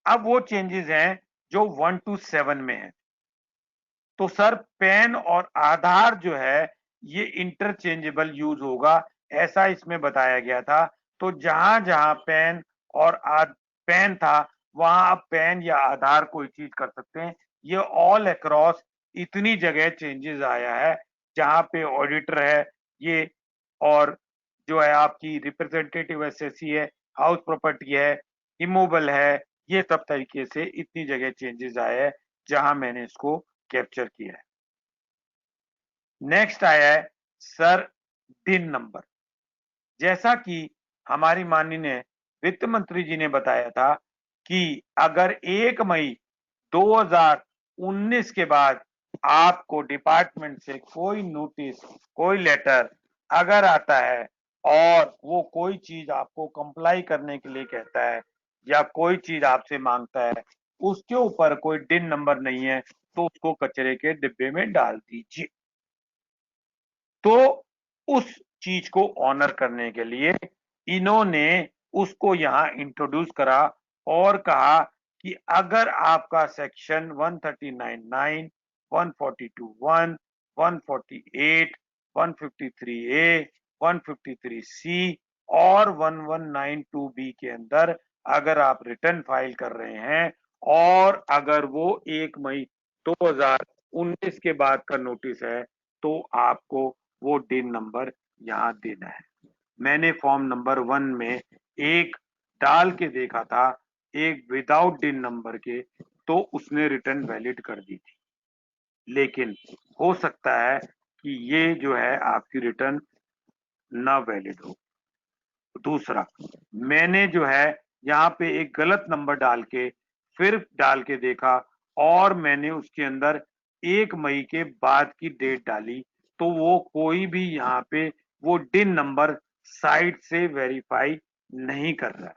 अब वो चेंजेस हैं जो 1 to 7 में है. तो सर पैन और आधार जो है ये इंटरचेंजेबल यूज होगा, ऐसा इसमें बताया गया था. तो जहां जहां पैन और पैन था वहां आप पैन या आधार कोई चीज कर सकते हैं. ये ऑल अक्रॉस इतनी जगह चेंजेस आया है जहां पे ऑडिटर है ये, और जो है आपकी रिप्रेजेंटेटिव एसएससी है, हाउस प्रॉपर्टी है, इमूवेबल है, ये सब तरीके से इतनी जगह चेंजेस आए हैं जहां मैंने इसको कैप्चर किया है. नेक्स्ट आया है सर डिन नंबर. जैसा कि हमारी माननीय वित्त मंत्री जी ने बताया था कि अगर 1 मई 2019 के बाद आपको डिपार्टमेंट से कोई नोटिस, कोई लेटर अगर आता है और वो कोई चीज आपको कंप्लाई करने के लिए कहता है या कोई चीज आपसे मांगता है, उसके ऊपर कोई डिन नंबर नहीं है तो उसको कचरे के डिब्बे में डाल दीजिए. तो उस चीज को ऑनर करने के लिए इन्होंने उसको यहां इंट्रोड्यूस करा और कहा कि अगर आपका सेक्शन 139(9), 142(1), 148, 153A, 153C और 1192B के अंदर अगर आप रिटर्न फाइल कर रहे हैं और अगर वो 1 मई 2019 के बाद का नोटिस है तो आपको वो डिन नंबर यहां देना है. मैंने फॉर्म नंबर 1 में एक डाल के देखा था, एक विदाउट डिन नंबर के, तो उसने रिटर्न वैलिड कर दी थी. लेकिन हो सकता है कि ये जो है आपकी रिटर्न ना वैलिड हो. दूसरा, मैंने जो है यहाँ पे एक गलत नंबर डाल के फिर डाल के देखा और मैंने उसके अंदर 1 मई के बाद की डेट डाली तो वो कोई भी यहाँ पे वो डिन नंबर साइट से वेरीफाई नहीं कर रहा है.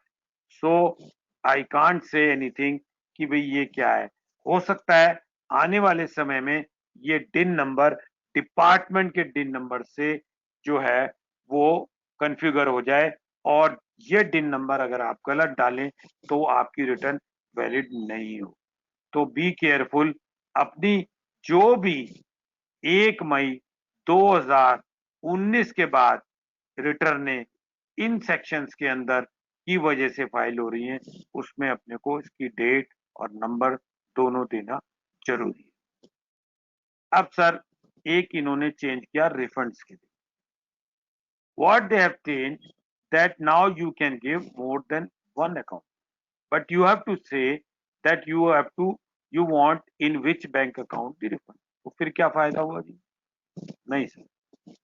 सो आई कांट से एनीथिंग कि भाई ये क्या है. हो सकता है आने वाले समय में ये डिन नंबर डिपार्टमेंट के डिन नंबर से जो है वो कॉन्फ़िगर हो जाए और ये डिन नंबर अगर आप गलत डालें तो आपकी रिटर्न वैलिड नहीं हो. तो बी केयरफुल. अपनी जो भी 1 मई 2019 के बाद रिटर्न इन सेक्शंस के अंदर की वजह से फाइल हो रही हैं, उसमें अपने को इसकी डेट और नंबर दोनों देना जरूरी है. अब सर एक इन्होंने चेंज किया रिफंड्स के लिए. What they have changed that now you can give more than one account, but you have to say that you want in which bank account the refund. तो फिर क्या फायदा हुआ जी? नहीं सर,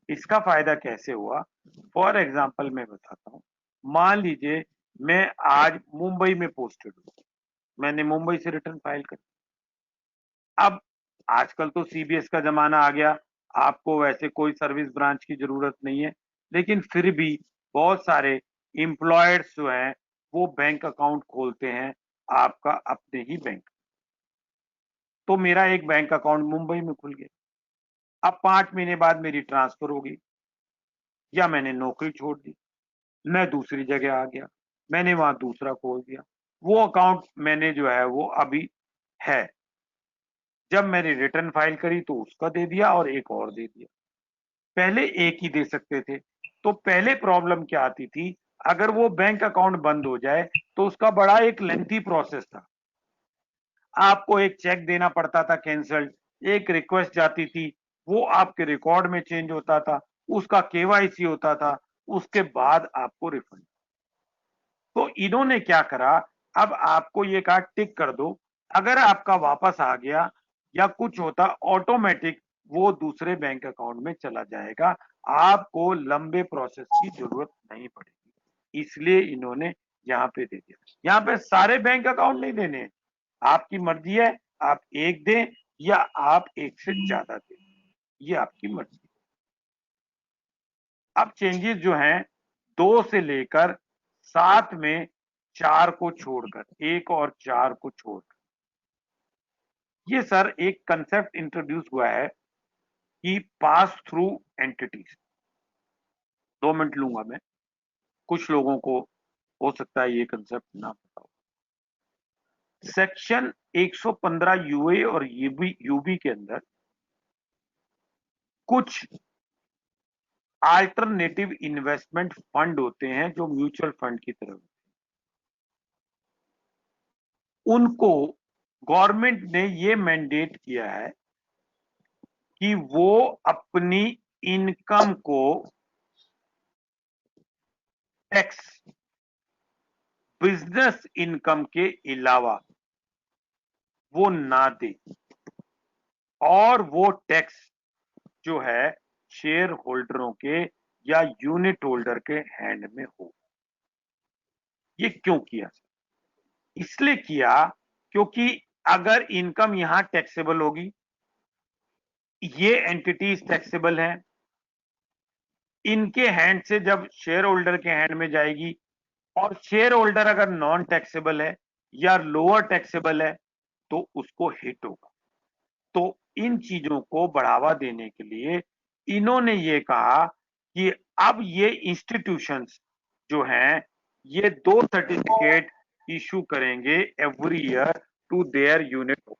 इसका फायदा कैसे हुआ? फॉर एग्जाम्पल मैं बताता हूँ. मान लीजिए मैं आज मुंबई में पोस्टेड हूँ, मैंने मुंबई से रिटर्न फाइल कर. अब आजकल तो सीबीएस का जमाना आ गया, आपको वैसे कोई सर्विस ब्रांच की जरूरत नहीं है, लेकिन फिर भी बहुत सारे एम्प्लॉयर्स जो हैं वो बैंक अकाउंट खोलते हैं आपका अपने ही बैंक. तो मेरा एक बैंक अकाउंट मुंबई में खुल गया. अब 5 महीने बाद मेरी ट्रांसफर हो गई या मैंने नौकरी छोड़ दी, मैं दूसरी जगह आ गया, मैंने वहां दूसरा खोल दिया. वो अकाउंट मैंने जो है वो अभी है, जब मैंने रिटर्न फाइल करी तो उसका दे दिया और एक और दे दिया. पहले एक ही दे सकते थे. तो पहले प्रॉब्लम क्या आती थी, अगर वो बैंक अकाउंट बंद हो जाए तो उसका बड़ा एक लेंथी प्रोसेस था. आपको एक चेक देना पड़ता था कैंसल्ड, एक रिक्वेस्ट जाती थी, वो आपके रिकॉर्ड में चेंज होता था, उसका केवाईसी होता था, उसके बाद आपको रिफंड। तो इन्होंने क्या करा, अब आपको ये कहा टिक कर दो, अगर आपका वापस आ गया या कुछ होता ऑटोमेटिक वो दूसरे बैंक अकाउंट में चला जाएगा, आपको लंबे प्रोसेस की जरूरत नहीं पड़ेगी। इसलिए इन्होंने यहाँ पे दे दिया। यहाँ पे सारे बैंक अकाउंट नहीं देने हैं, आपकी मर्जी है, आप एक दें या आप एक से ज्यादा दें, ये आपकी मर्जी। अब चेंजेस जो हैं 2 से लेकर 7 में 4 को छोड़कर, 1 और 4 को छोड़कर, ये सर एक कंसेप्ट इंट्रोड्यूस हुआ है कि पास थ्रू एंटिटीज। 2 मिनट लूंगा मैं, कुछ लोगों को हो सकता है ये कंसेप्ट ना पता हो। सेक्शन 115 यूए और यूबी के अंदर कुछ अल्टरनेटिव इन्वेस्टमेंट फंड होते हैं जो म्यूचुअल फंड की तरह, उनको गवर्नमेंट ने ये मैंडेट किया है कि वो अपनी इनकम को टैक्स, बिजनेस इनकम के अलावा वो ना दे, और वो टैक्स जो है शेयर होल्डरों के या यूनिट होल्डर के हैंड में हो। ये क्यों किया? इसलिए किया क्योंकि अगर इनकम यहां टैक्सेबल होगी, ये एंटिटीज टैक्सेबल हैं, इनके हैंड से जब शेयर होल्डर के हैंड में जाएगी, और शेयर होल्डर अगर नॉन टैक्सेबल है या लोअर टैक्सेबल है तो उसको हिट होगा। तो इन चीजों को बढ़ावा देने के लिए इन्होंने ये कहा कि अब ये इंस्टीट्यूशंस जो हैं ये 2 सर्टिफिकेट इशू करेंगे every year to their unit.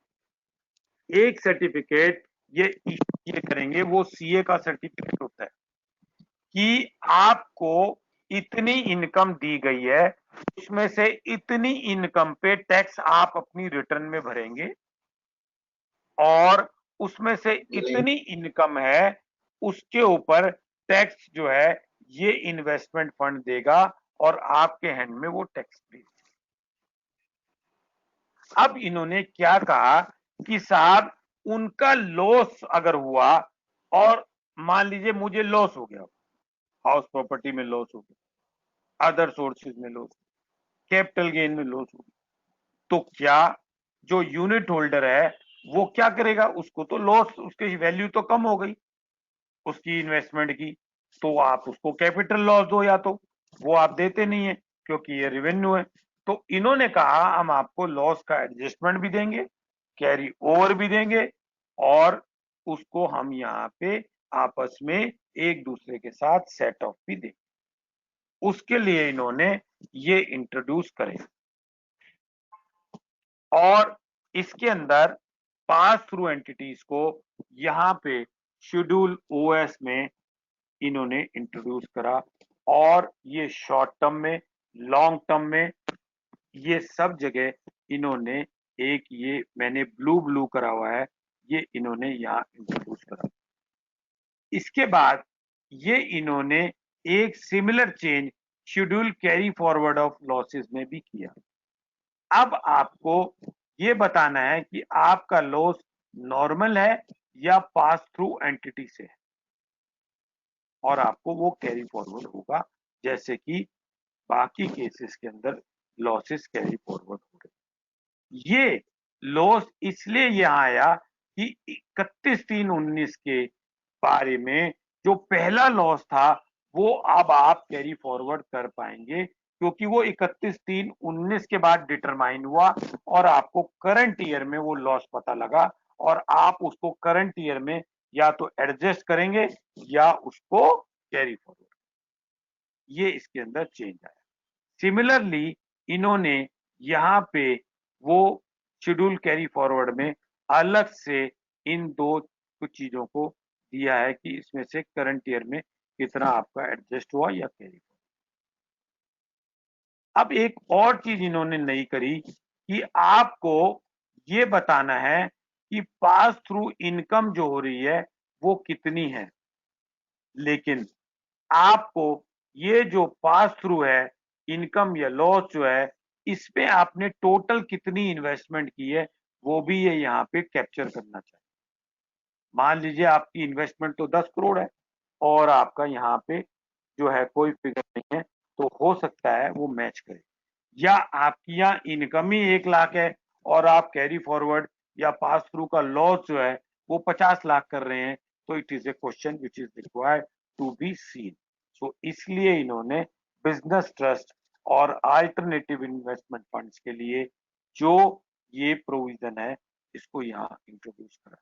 एक सर्टिफिकेट ये करेंगे, वो सीए का सर्टिफिकेट होता है कि आपको इतनी इनकम दी गई है, उसमें से इतनी इनकम पे टैक्स आप अपनी रिटर्न में भरेंगे, और उसमें से इतनी इनकम है उसके ऊपर टैक्स जो है ये इन्वेस्टमेंट फंड देगा और आपके हैंड में वो टैक्स देगा। अब इन्होंने क्या कहा कि साहब उनका लॉस अगर हुआ, और मान लीजिए मुझे लॉस हो गया, हाउस प्रॉपर्टी में लॉस हो गया, अदर सोर्सेज में लॉस, कैपिटल गेन में लॉस हो गया, तो क्या जो यूनिट होल्डर है वो क्या करेगा? उसको तो लॉस, उसकी वैल्यू तो कम हो गई उसकी इन्वेस्टमेंट की, तो आप उसको कैपिटल लॉस दो, या तो वो आप देते नहीं है क्योंकि ये रेवेन्यू है। तो इन्होंने कहा हम आपको लॉस का एडजस्टमेंट भी देंगे, कैरी ओवर भी देंगे, और उसको हम यहाँ पे आपस में एक दूसरे के साथ सेट ऑफ भी देंगे। उसके लिए इन्होंने ये इंट्रोड्यूस करे, और इसके अंदर पास थ्रू एंटिटीज को यहाँ पे शेड्यूल ओएस में इन्होंने इंट्रोड्यूस करा, और ये शॉर्ट टर्म में, लॉन्ग टर्म में, ये सब जगह इन्होंने एक, ये मैंने ब्लू करा हुआ है, ये इन्होंने यहाँ इंट्रोड्यूस करा। इसके बाद ये इन्होंने एक similar change schedule carry forward of losses में भी किया। अब आपको ये बताना है कि आपका लॉस नॉर्मल है या पास थ्रू एंटिटी से है, और आपको वो कैरी फॉरवर्ड होगा, जैसे कि बाकी केसेस के अंदर लॉसेस कैरी फॉरवर्ड हो रहे। ये लॉस इसलिए यहाँ आया कि 31/3/19 के बारे में जो पहला लॉस था वो अब आप कैरी फॉरवर्ड कर पाएंगे, क्योंकि वो 31/3/19 के बाद डिटरमाइन हुआ, और आपको करंट ईयर में वो लॉस पता लगा, और आप उसको करंट ईयर में या तो एडजस्ट करेंगे या उसको कैरी फॉरवर्ड। ये इसके अंदर चेंज आया। सिमिलरली इन्होंने यहाँ पे वो शेड्यूल कैरी फॉरवर्ड में अलग से इन दो कुछ चीजों को दिया है कि इसमें से करंट ईयर में कितना आपका एडजस्ट हुआ या कैरी फॉरवर्ड। अब एक और चीज इन्होंने नई करी कि आपको ये बताना है कि पास थ्रू इनकम जो हो रही है वो कितनी है, लेकिन आपको ये जो पास थ्रू है इनकम या लॉस जो है, इसमें आपने टोटल कितनी इन्वेस्टमेंट की है वो भी ये यहाँ पे कैप्चर करना चाहिए। मान लीजिए आपकी इन्वेस्टमेंट तो 10 करोड़ है और आपका यहाँ पे जो है कोई फिगर नहीं है, तो हो सकता है वो मैच करे। या आपकी यहाँ इनकम ही 1 लाख है और आप कैरी फॉरवर्ड या पास थ्रू का लॉस जो है वो 50 लाख कर रहे हैं, तो it is a question which is required to be seen. So इसलिए इन्होंने बिजनेस ट्रस्ट और अल्टरनेटिव इन्वेस्टमेंट फंड्स के लिए जो ये प्रोविजन है इसको यहाँ इंट्रोड्यूस करा।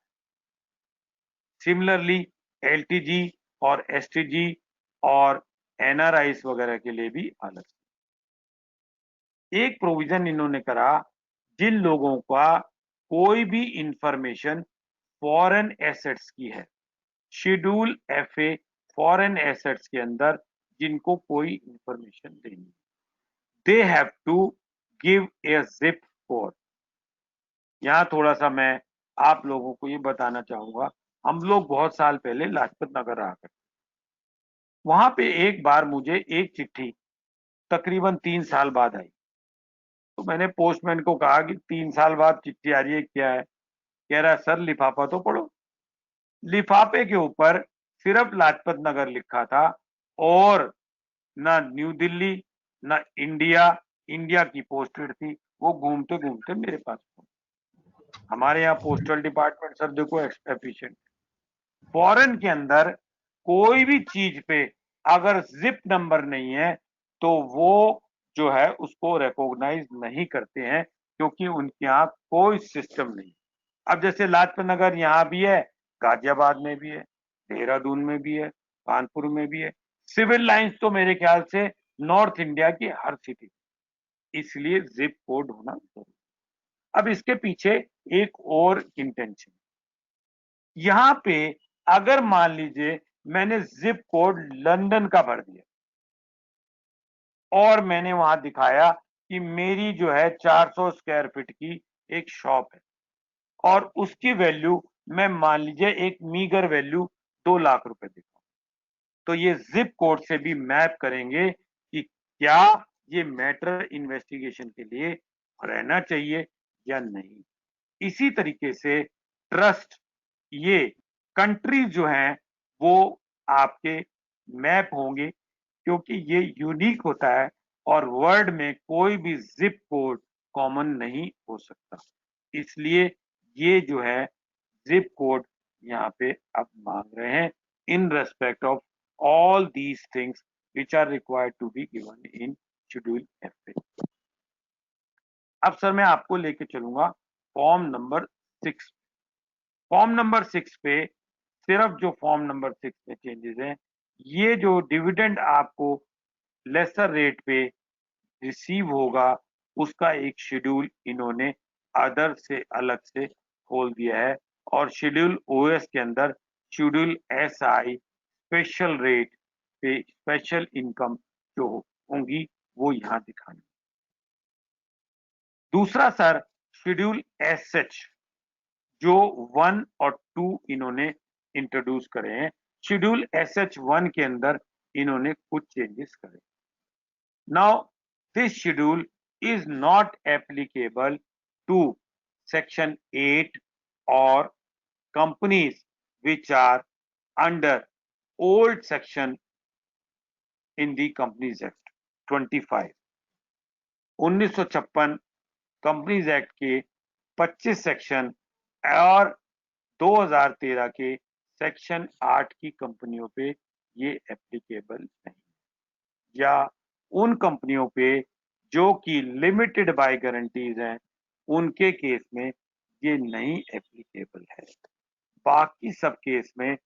सिमिलरली एलटीजी और एसटीजी और एनआरआईस वगैरह के लिए भी अलग एक प्रोविजन इन्होंने करा, जिन लोगों का कोई भी इंफॉर्मेशन फॉरेन एसेट्स की है, शेड्यूल एफए फॉरेन एसेट्स के अंदर जिनको कोई इंफॉर्मेशन देनी, they have to give a zip code. यहां थोड़ा सा मैं आप लोगों को ये बताना चाहूंगा, हम लोग बहुत साल पहले लाजपत नगर रहा करते, वहां पे एक बार मुझे एक चिट्ठी तकरीबन 3 साल बाद आई। तो मैंने पोस्टमैन को कहा कि 3 साल बाद चिट्ठी आ रही है, क्या है? कह रहा है सर लिफाफा तो पढ़ो। लिफाफे के ऊपर सिर्फ लाजपत नगर लिखा था और ना न्यू दिल्ली ना इंडिया की पोस्टेड थी। वो घूमते घूमते मेरे पास पहुंची। हमारे यहाँ पोस्टल डिपार्टमेंट सर देखो एफिशिएंट। फॉरेन के अंदर कोई भी चीज पे अगर जिप नंबर नहीं है तो वो जो है उसको रिकॉग्नाइज नहीं करते हैं, क्योंकि उनके यहाँ कोई सिस्टम नहीं। अब जैसे लाजपत नगर यहाँ भी है, गाजियाबाद में भी है, देहरादून में भी है, कानपुर में भी है। सिविल लाइंस तो मेरे ख्याल से नॉर्थ इंडिया की हर सिटी, इसलिए जिप कोड होना जरूरी। अब इसके पीछे एक और इंटेंशन, यहाँ पे अगर मान लीजिए मैंने जिप कोड लंदन का भर दिया और मैंने वहां दिखाया कि मेरी जो है 400 स्क्वायर फीट की एक शॉप है और उसकी वैल्यू मैं मान लीजिए एक मीगर वैल्यू 2 लाख रुपए देता हूं, तो ये जिप कोड से भी मैप करेंगे कि क्या ये मैटर इन्वेस्टिगेशन के लिए रहना चाहिए या नहीं। इसी तरीके से ट्रस्ट, ये कंट्रीज जो हैं वो आपके मैप होंगे, क्योंकि ये यूनिक होता है और वर्ल्ड में कोई भी जिप कोड कॉमन नहीं हो सकता। इसलिए ये जो है जिप कोड यहाँ पे अब मांग रहे हैं in respect of all these things which are required to be given in schedule F. अब सर मैं आपको लेके चलूंगा फॉर्म नंबर 6। फॉर्म नंबर 6 पे सिर्फ जो फॉर्म नंबर 6 में चेंजेस हैं, ये जो डिविडेंड आपको लेसर रेट पे रिसीव होगा उसका एक शेड्यूल इन्होंने अदर से अलग से खोल दिया है और शेड्यूल ओएस के अंदर शेड्यूल एसआई स्पेशल रेट पे स्पेशल इनकम जो होंगी वो यहाँ दिखानी। दूसरा सर शेड्यूल एसएच जो 1 और 2 इन्होंने इंट्रोड्यूस करे हैं। शेड्यूल एसएच 1 के अंदर इन्होंने कुछ चेंजेस करे। Now this schedule is not applicable to section 8 or companies which are under old section in the Companies Act 25। 1956 companies act के 25 सेक्शन और 2013 के सेक्शन 8 की कंपनियों पे ये एप्लीकेबल नहीं, या उन कंपनियों पे जो कि लिमिटेड बाय गारंटीज हैं उनके केस में ये नहीं एप्लीकेबल है। बाकी सब केस में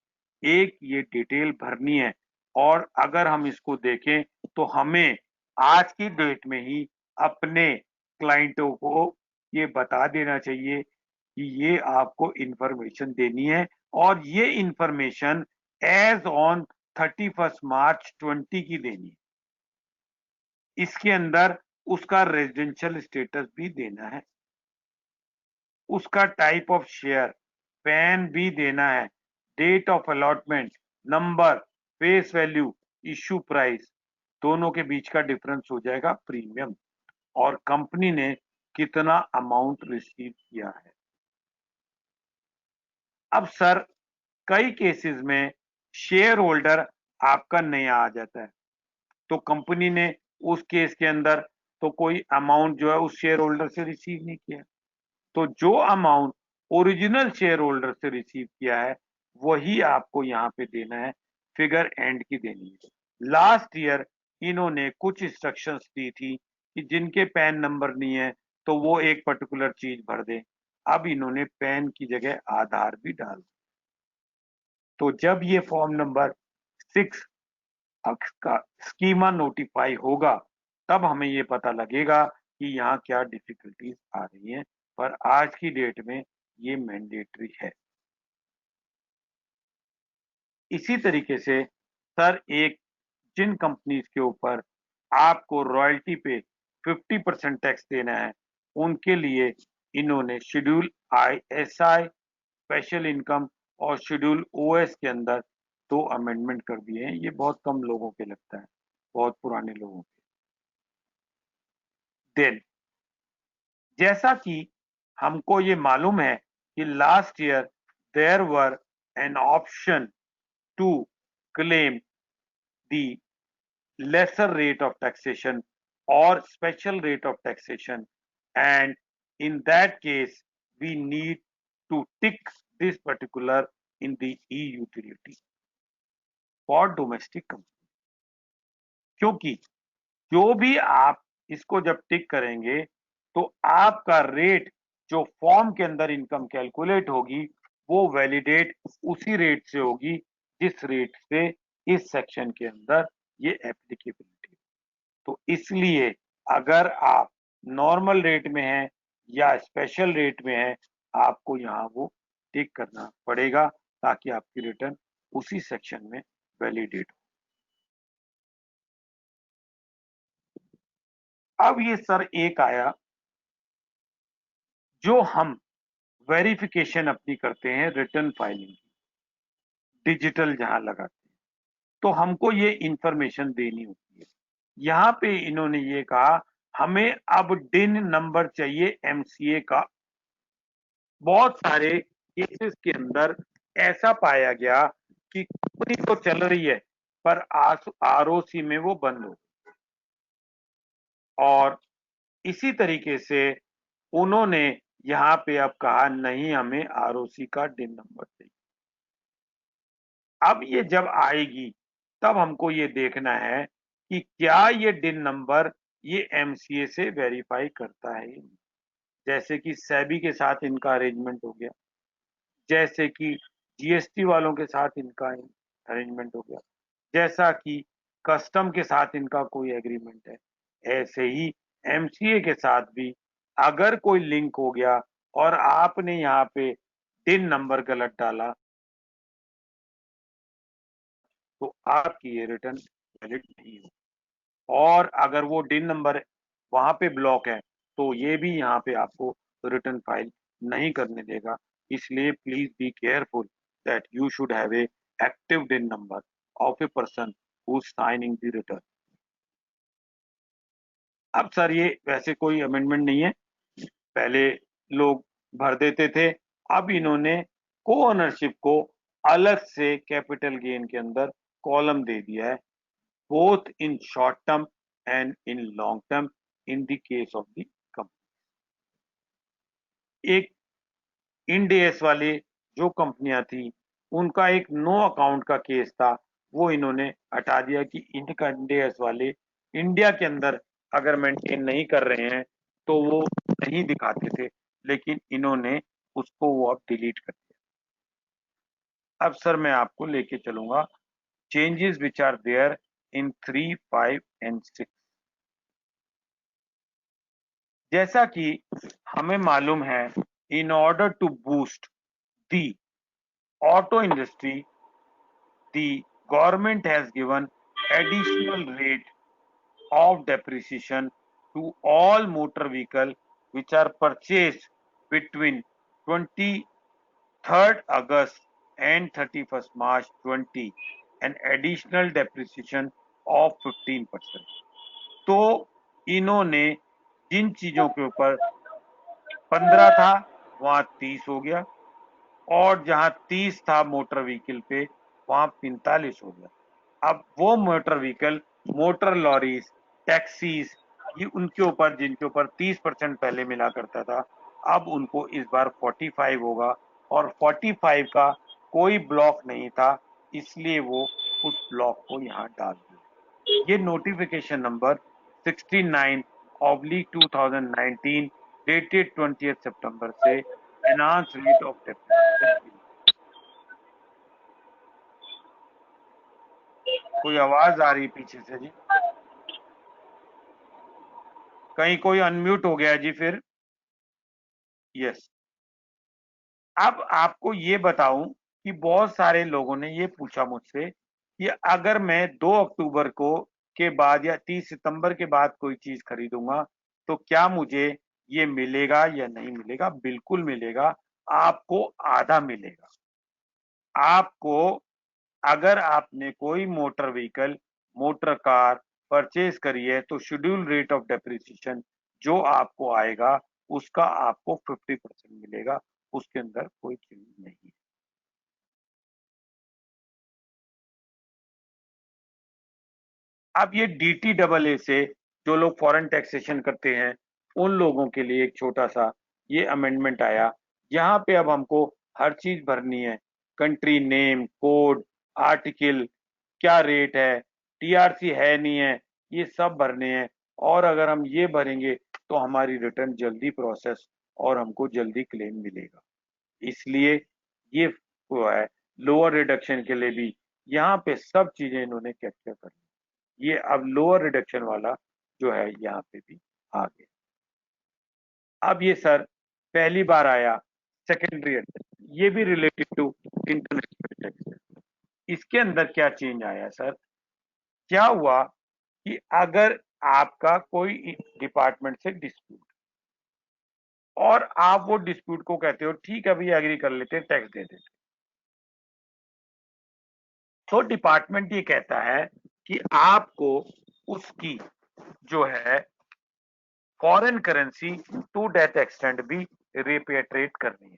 एक ये डिटेल भरनी है और अगर हम इसको देखें तो हमें आज की डेट में ही अपने क्लाइंटों को ये बता देना चाहिए कि ये आपको इंफॉर्मेशन देनी है और ये इंफॉर्मेशन एज ऑन 31 मार्च 20 की देनी है। इसके अंदर उसका रेजिडेंशियल स्टेटस भी देना है। उसका टाइप ऑफ शेयर, पैन भी देना है, date of allotment, number, face value, issue price, दोनों के बीच का डिफरेंस हो जाएगा प्रीमियम, और कंपनी ने कितना अमाउंट रिसीव किया है। अब सर कई केसेस में शेयर होल्डर आपका नया आ जाता है, तो कंपनी ने उस केस के अंदर तो कोई अमाउंट जो है उस शेयर होल्डर से रिसीव नहीं किया, तो जो अमाउंट ओरिजिनल शेयर होल्डर से रिसीव किया है वही आपको यहाँ पे देना है, फिगर एंड की देनी है। लास्ट ईयर इन्होंने कुछ इंस्ट्रक्शंस दी थी कि जिनके पैन नंबर नहीं है तो वो एक पर्टिकुलर चीज भर दें, अब इन्होंने पैन की जगह आधार भी डाल दिया। तो जब ये फॉर्म नंबर 6 का स्कीमा नोटिफाई होगा तब हमें ये पता लगेगा कि यहाँ क्या डिफिकल्टीज आ रही हैं, पर आज की डेट में ये मैंडेटरी है। इसी तरीके से सर एक जिन कंपनीज के ऊपर आपको रॉयल्टी पे 50% टैक्स देना है उनके लिए इन्होंने शेड्यूल ISI, स्पेशल इनकम और शेड्यूल OS के अंदर 2 अमेंडमेंट कर दिए हैं। ये बहुत कम लोगों के लगता है, बहुत पुराने लोगों के। देन जैसा कि हमको ये मालूम है कि last year there were an option to claim the lesser rate of taxation or special rate of taxation, and in that case we need to tick this particular in the e-utility for domestic company, क्योंकि जो भी आप इसको जब टिक करेंगे तो आपका रेट जो फॉर्म के अंदर इनकम कैलकुलेट होगी वो वैलिडेट उसी रेट से होगी जिस रेट से इस सेक्शन के अंदर ये एप्लीकेबिलिटी। तो इसलिए अगर आप नॉर्मल रेट में हैं या स्पेशल रेट में हैं आपको यहाँ वो टिक करना पड़ेगा ताकि आपकी रिटर्न उसी सेक्शन में वैलिडेट हो। अब ये सर एक आया जो हम वेरिफिकेशन अपनी करते हैं रिटर्न फाइलिंग की, डिजिटल जहां लगाते हैं तो हमको ये इंफॉर्मेशन देनी होती है। यहाँ पे इन्होंने ये कहा हमें अब डिन नंबर चाहिए MCA का। बहुत सारे केसेस के अंदर ऐसा पाया गया कि कंपनी तो चल रही है पर ROC में वो बंद हो, और इसी तरीके से उन्होंने यहाँ पे अब कहा नहीं हमें ROC का डिन नंबर चाहिए। अब ये जब आएगी तब हमको ये देखना है कि क्या ये डिन नंबर ये MCA से वेरीफाई करता है। जैसे कि सेबी के साथ इनका अरेंजमेंट हो गया, जैसे कि GST वालों के साथ इनका अरेंजमेंट हो गया, जैसा कि कस्टम के साथ इनका कोई एग्रीमेंट है, ऐसे ही MCA के साथ भी अगर कोई लिंक हो गया और आपने यहाँ पे डिन नंबर गलत डाला तो आपकी ये रिटर्न वैलिड नहीं हो, और अगर वो डिन नंबर वहां पे ब्लॉक है तो ये भी यहाँ पे आपको रिटर्न फाइल नहीं करने देगा। इसलिए please be careful that you should have a active DIN number of a person who signing the return. अब सर ये वैसे कोई अमेंडमेंट नहीं है, पहले लोग भर देते थे, अब इन्होंने को ओनरशिप को अलग से कैपिटल गेन के अंदर कॉलम दे दिया है, both in short term and in long term in the case of the company। एक IND-AS वाले जो कंपनियां थी उनका एक नो अकाउंट का केस था, वो इन्होंने हटा दिया कि इनका IND-AS वाले इंडिया के अंदर अगर मेंटेन नहीं कर रहे हैं तो वो नहीं दिखाते थे, लेकिन इन्होंने उसको वो अब डिलीट कर दिया। अब सर मैं आपको लेके चलूंगा changes which are there in 3, 5 and 6। जैसा कि हमें मालूम है in order to boost the auto industry the government has given additional rate of depreciation to all motor vehicle which are purchased between 23rd August and 31st March 20 an additional depreciation of 15%. तो इन्होंने जिन चीजों के ऊपर 15 था वहां 30 हो गया, और जहां 30 था मोटर व्हीकल पे वहां 45 हो गया। अब वो motor vehicle, motor lorries, taxis, ये उनके ऊपर जिनके ऊपर 30% पहले मिला करता था, अब उनको इस बार 45 होगा, और 45 का कोई ब्लॉक नहीं था, इसलिए वो उस ब्लॉक को यहाँ डाल दिया। ये नोटिफिकेशन नंबर 69/2019 डेटेड 20th सितंबर से एनहांस रेट ऑफ डेप्रिसिएशन। कोई आवाज आ रही पीछे से जी? कहीं कोई अनम्यूट हो गया जी फिर? यस। अब आपको ये बताऊं कि बहुत सारे लोगों ने ये पूछा मुझसे कि अगर मैं 2 अक्टूबर को के बाद या 30 सितंबर के बाद कोई चीज खरीदूंगा तो क्या मुझे ये मिलेगा या नहीं मिलेगा? बिल्कुल मिलेगा, आपको आधा मिलेगा। आपको अगर आपने कोई motor vehicle, motor car purchase करी है तो शेड्यूल रेट ऑफ डेप्रिसिएशन जो आपको आएगा उसका आपको 50% मिलेगा, उसके अंदर कोई चेंज नहीं है। अब ये DTAA से जो लोग फॉरेन टैक्सेशन करते हैं उन लोगों के लिए एक छोटा सा ये अमेंडमेंट आया, यहाँ पे अब हमको हर चीज भरनी है, कंट्री नेम, कोड, आर्टिकल, क्या रेट है, TRC है नहीं है, ये सब भरने हैं, और अगर हम ये भरेंगे तो हमारी रिटर्न जल्दी प्रोसेस और हमको जल्दी क्लेम मिलेगा। इसलिए ये हुआ है लोअर रिडक्शन के लिए भी यहाँ पे सब चीजें इन्होंने कैप्चर कर ली। ये अब लोअर रिडक्शन वाला जो है यहाँ पे भी आ गया। अब ये सर पहली बार आया सेकेंडरी एडजस्टमेंट, ये भी रिलेटेड टू इंटरनेशनल टैक्स। इसके अंदर क्या चेंज आया सर? क्या हुआ कि अगर आपका कोई डिपार्टमेंट से डिस्प्यूट, और आप वो डिस्प्यूट को कहते हो ठीक है भैया एग्री कर लेते हैं, टैक्स दे देते, तो डिपार्टमेंट ये कहता है कि आपको उसकी जो है foreign currency to date extend भी रिपेट्रिएट करनी है,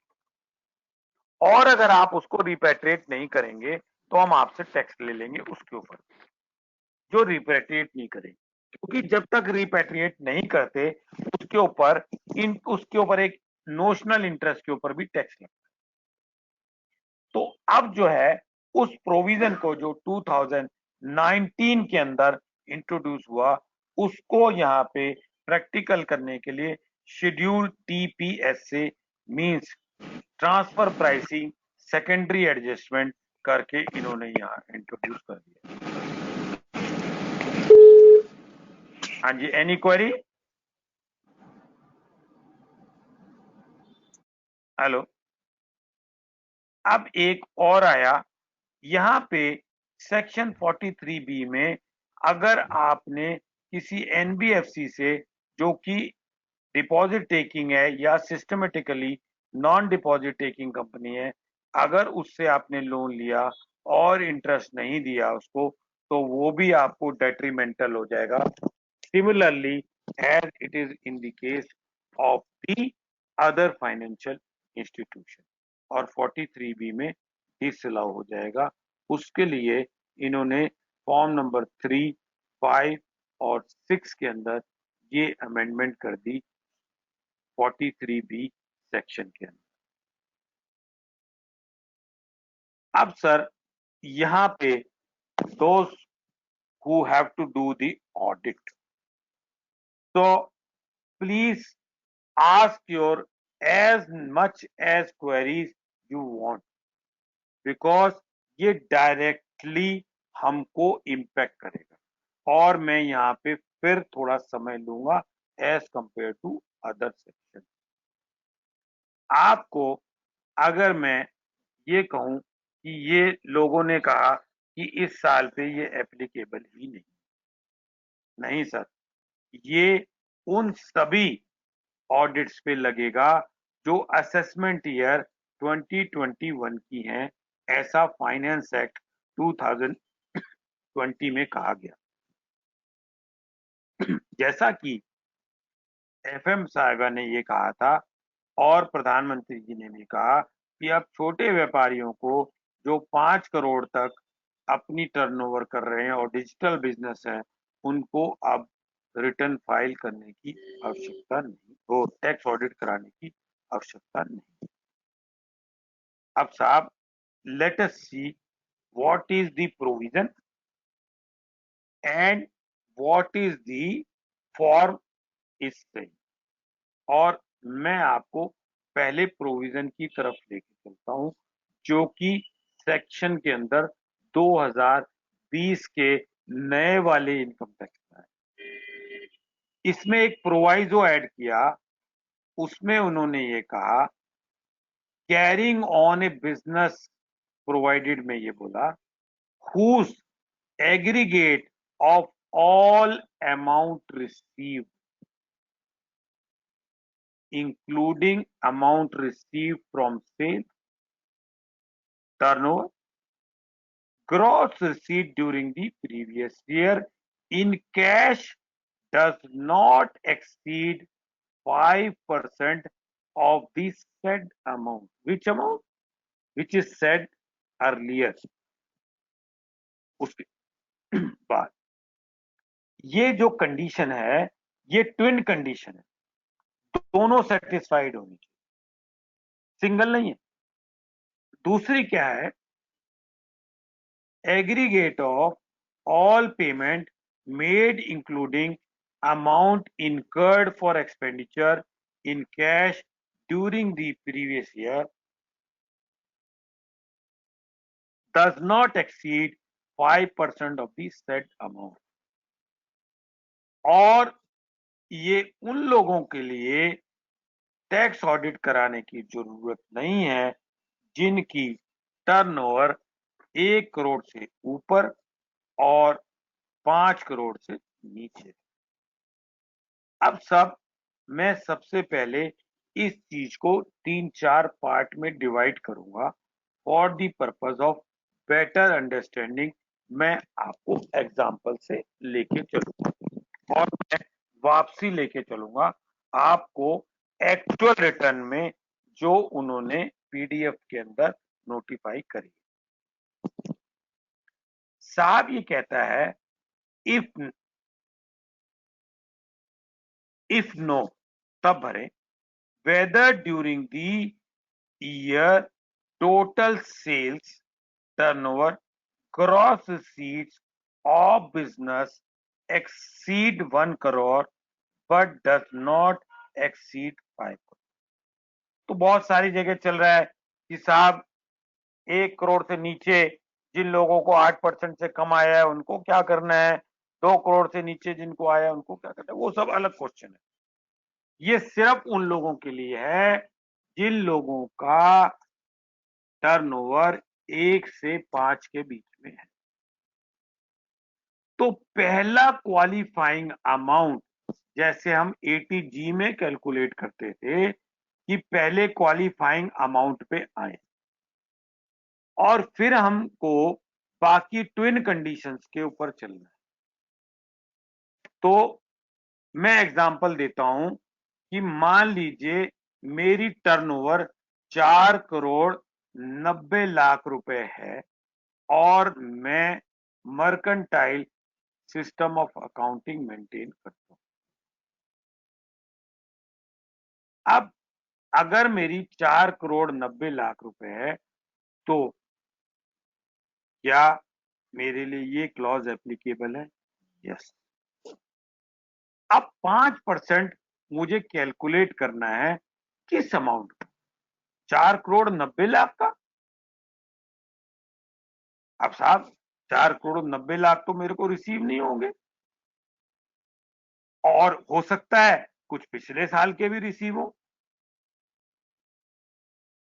और अगर आप उसको रिपेट्रिएट नहीं करेंगे तो हम आपसे टैक्स ले लेंगे उसके ऊपर, जो रिपेट्रिएट नहीं करेंगे, क्योंकि जब तक रिपेट्रिएट नहीं करते उसके ऊपर एक नोशनल इंटरेस्ट के ऊपर भी टैक्स लगता है। तो अब जो है उस प्रोविजन को जो 2019 के अंदर इंट्रोड्यूस हुआ उसको यहाँ पे प्रैक्टिकल करने के लिए schedule TPSA means transfer pricing secondary adjustment करके इन्होंने यहाँ इंट्रोड्यूस कर दिया। हाँ जी, एनी क्वेरी? हेलो। अब एक और आया यहाँ पे सेक्शन 43B में, अगर आपने किसी NBFC से जो कि डिपॉजिट टेकिंग है या systematically non deposit taking company है, अगर उससे आपने लोन लिया और इंटरेस्ट नहीं दिया उसको, तो वो भी आपको डेट्रीमेंटल हो जाएगा, similarly as it is in the case of the other financial institution, और 43B में डिसअलाउ हो जाएगा। उसके लिए इन्होंने फॉर्म नंबर 3, 5 और 6 के अंदर ये अमेंडमेंट कर दी 43B सेक्शन के अंदर। अब सर यहाँ पे those who have to do the audit, so please ask your as much as queries you want, because ये डायरेक्टली हमको इम्पैक्ट करेगा, और मैं यहाँ पे फिर थोड़ा समय लूंगा as compare to other section. आपको अगर मैं ये कहूं कि ये लोगों ने कहा कि इस साल पे ये एप्लीकेबल ही नहीं सर, ये उन सभी ऑडिट्स पे लगेगा जो असेसमेंट ईयर 2021 की हैं, ऐसा फाइनेंस एक्ट 2020 में कहा गया। जैसा कि एफएम साहिबा ने ये कहा था और प्रधानमंत्री जी ने भी कहा कि अब छोटे व्यापारियों को जो 5 करोड़ तक अपनी टर्नओवर कर रहे हैं और डिजिटल बिजनेस है, उनको अब रिटर्न फाइल करने की आवश्यकता नहीं, वो टैक्स ऑडिट कराने की आवश्यकता नहीं। अब साहब, let us see what is the provision and what is the form is saying. और मैं आपको पहले प्रोविजन की तरफ लेके चलता हूं, जो कि सेक्शन के अंदर 2020 के नए वाले इनकम टैक्स में है। इसमें एक प्रोवाइजो ऐड किया, उसमें उन्होंने ये कहा carrying on a business provided में ये बोला whose aggregate of all amount received including amount received from sale, turnover, gross receipt during the previous year in cash does not exceed 5% of the said amount. Which amount? Which is said earlier. उसके बाद ये जो कंडीशन है, ये ट्विन कंडीशन है, दोनों सेटिस्फाइड होनी चाहिए, सिंगल नहीं है। दूसरी क्या है? aggregate of all payment made including amount incurred for expenditure in cash during the previous year does not exceed 5% of the said amount. और ये उन लोगों के लिए टैक्स ऑडिट कराने की जरूरत नहीं है जिनकी टर्नओवर 1 करोड़ से ऊपर और 5 करोड़ से नीचे। अब सब मैं सबसे पहले इस चीज को 3-4 पार्ट में डिवाइड करूंगा for the purpose of better understanding. मैं आपको एग्जांपल से लेके चलूंगा और मैं वापसी लेके चलूंगा आपको एक्चुअल रिटर्न में जो उन्होंने पीडीएफ के अंदर नोटिफाई करी। साहब ये कहता है इफ नो तब भरे whether during the year total sales, turnover, gross receipts of business exceed 1 crore but does not exceed 5 crore। तो बहुत सारी जगह चल रहा है कि साहब 1 करोड़ से नीचे जिन लोगों को 8% से कम आया है उनको क्या करना है, 2 करोड़ से नीचे जिनको आया उनको क्या करना है, वो सब अलग क्वेश्चन है। ये सिर्फ उन लोगों के लिए है जिन लोगों का टर्नओवर 1 से 5 के बीच में है। तो पहला क्वालिफाइंग अमाउंट जैसे हम ATG में कैलकुलेट करते थे कि पहले क्वालिफाइंग अमाउंट पे आए और फिर हमको बाकी ट्विन कंडीशंस के ऊपर चलना है। तो मैं एग्जांपल देता हूं कि मान लीजिए मेरी टर्नओवर 4 करोड़ 90 लाख रुपए है और मैं mercantile system of accounting maintain करता हूं। अब अगर मेरी 4 करोड़ 90 लाख रुपए है तो क्या मेरे लिए ये क्लॉज एप्लीकेबल है? यस। अब 5% मुझे कैलकुलेट करना है किस अमाउंट का? 4 करोड़ 90 लाख का। अब साहब 4 करोड़ 90 लाख तो मेरे को रिसीव नहीं होंगे और हो सकता है कुछ पिछले साल के भी रिसीव हो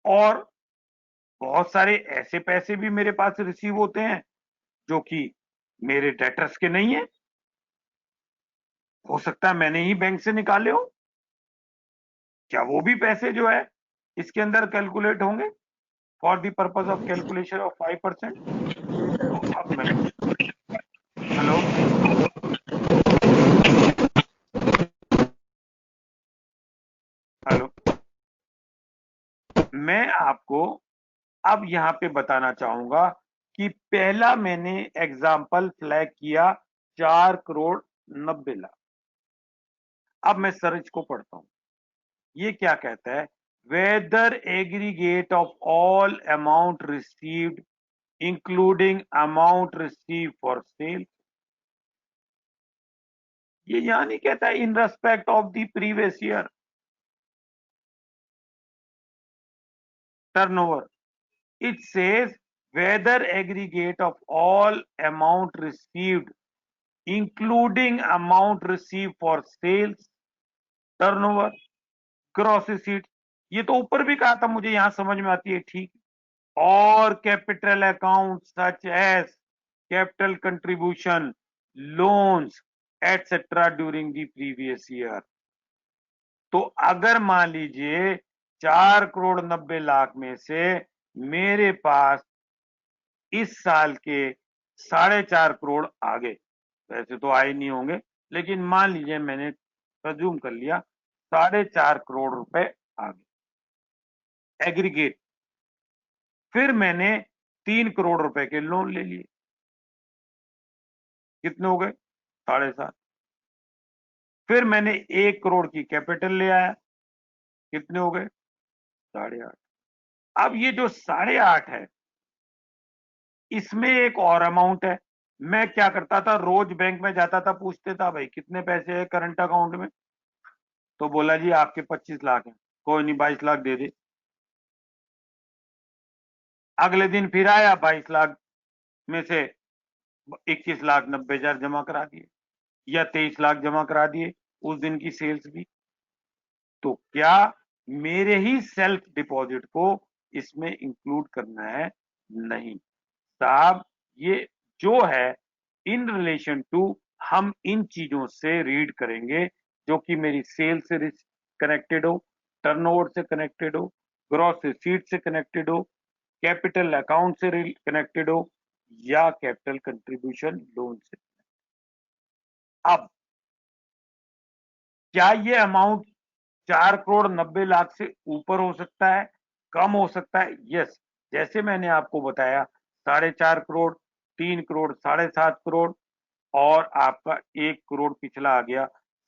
और बहुत सारे ऐसे पैसे भी मेरे पास रिसीव होते हैं जो कि मेरे डेटर्स के नहीं है, हो सकता है मैंने ही बैंक से निकाले हो। क्या वो भी पैसे जो है इसके अंदर कैलकुलेट होंगे for the purpose of calculation of 5%। तो अब मैं, हेलो हेलो, मैं आपको अब यहाँ पे बताना चाहूंगा कि पहला मैंने एग्जाम्पल फ्लैग किया 4,90,00,000। अब मैं सर्च को पढ़ता हूं, ये क्या कहता है, whether aggregate of all amount received including amount receive for sale. ये यहां नहीं कहता है in respect of the previous year turnover, it says whether aggregate of all amount received including amount received for sales, turnover, gross receipts। ये तो ऊपर भी कहा था, मुझे यहां समझ में आती है, ठीक। और capital account such as capital contribution, loans etcetera during the previous year. तो अगर मान लीजिए 4,90,00,000 में से मेरे पास इस साल के 4.5 करोड़ आ गए, वैसे तो आए नहीं होंगे, लेकिन मान लीजिए मैंने प्रज्यूम कर लिया 4.5 करोड़ रुपए आ गए एग्रीगेट। फिर मैंने 3 करोड़ रुपए के लोन ले लिए, कितने हो गए, 7.5। फिर मैंने 1 करोड़ की कैपिटल ले आया, कितने हो गए, 8.5। अब ये जो 8.5 है, इसमें एक और अमाउंट है। मैं क्या करता था, रोज बैंक में जाता था, पूछते था भाई कितने पैसे है करंट अकाउंट में, तो बोला जी आपके 25 लाख है, कोई नहीं 22 लाख दे दे। अगले दिन फिर आया 22 लाख में से 21,90,000 जमा करा दिए या 23 लाख जमा करा दिए, उस दिन की सेल्स भी। तो क्या मेरे ही सेल्फ डिपॉजिट को इसमें इंक्लूड करना है? नहीं साहब, ये जो है इन रिलेशन टू, हम इन चीजों से रीड करेंगे जो कि मेरी सेल से कनेक्टेड हो, टर्नओवर से कनेक्टेड हो, ग्रॉस रिसीट से कनेक्टेड हो, कैपिटल अकाउंट से कनेक्टेड हो, या कैपिटल कंट्रीब्यूशन लोन से। अब क्या ये अमाउंट 4,90,00,000 से ऊपर हो सकता है, कम हो सकता है? यस, जैसे मैंने आपको बताया 4.5 करोड़, 3 करोड़, 7.5 करोड़, और आपका 1 करोड़ पिछला आ गया,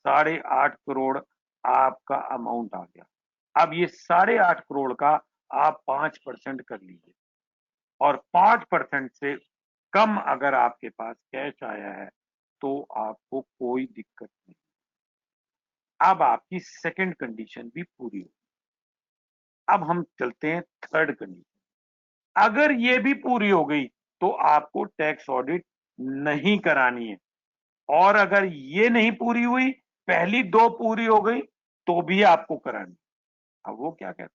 8.5 करोड़ आपका अमाउंट आ गया। अब ये 8.5 करोड़ का आप 5% कर लीजिए, और 5% से कम अगर आपके पास कैश आया है तो आपको कोई दिक्कत नहीं। अब आपकी सेकंड कंडीशन भी पूरी हो। अब हम चलते हैं थर्ड कंडीशन। अगर ये भी पूरी हो गई तो आपको टैक्स ऑडिट नहीं करानी है, और अगर ये नहीं पूरी हुई, पहली 2 पूरी हो गई, तो भी आपको करानी। अब वो क्या कहता है,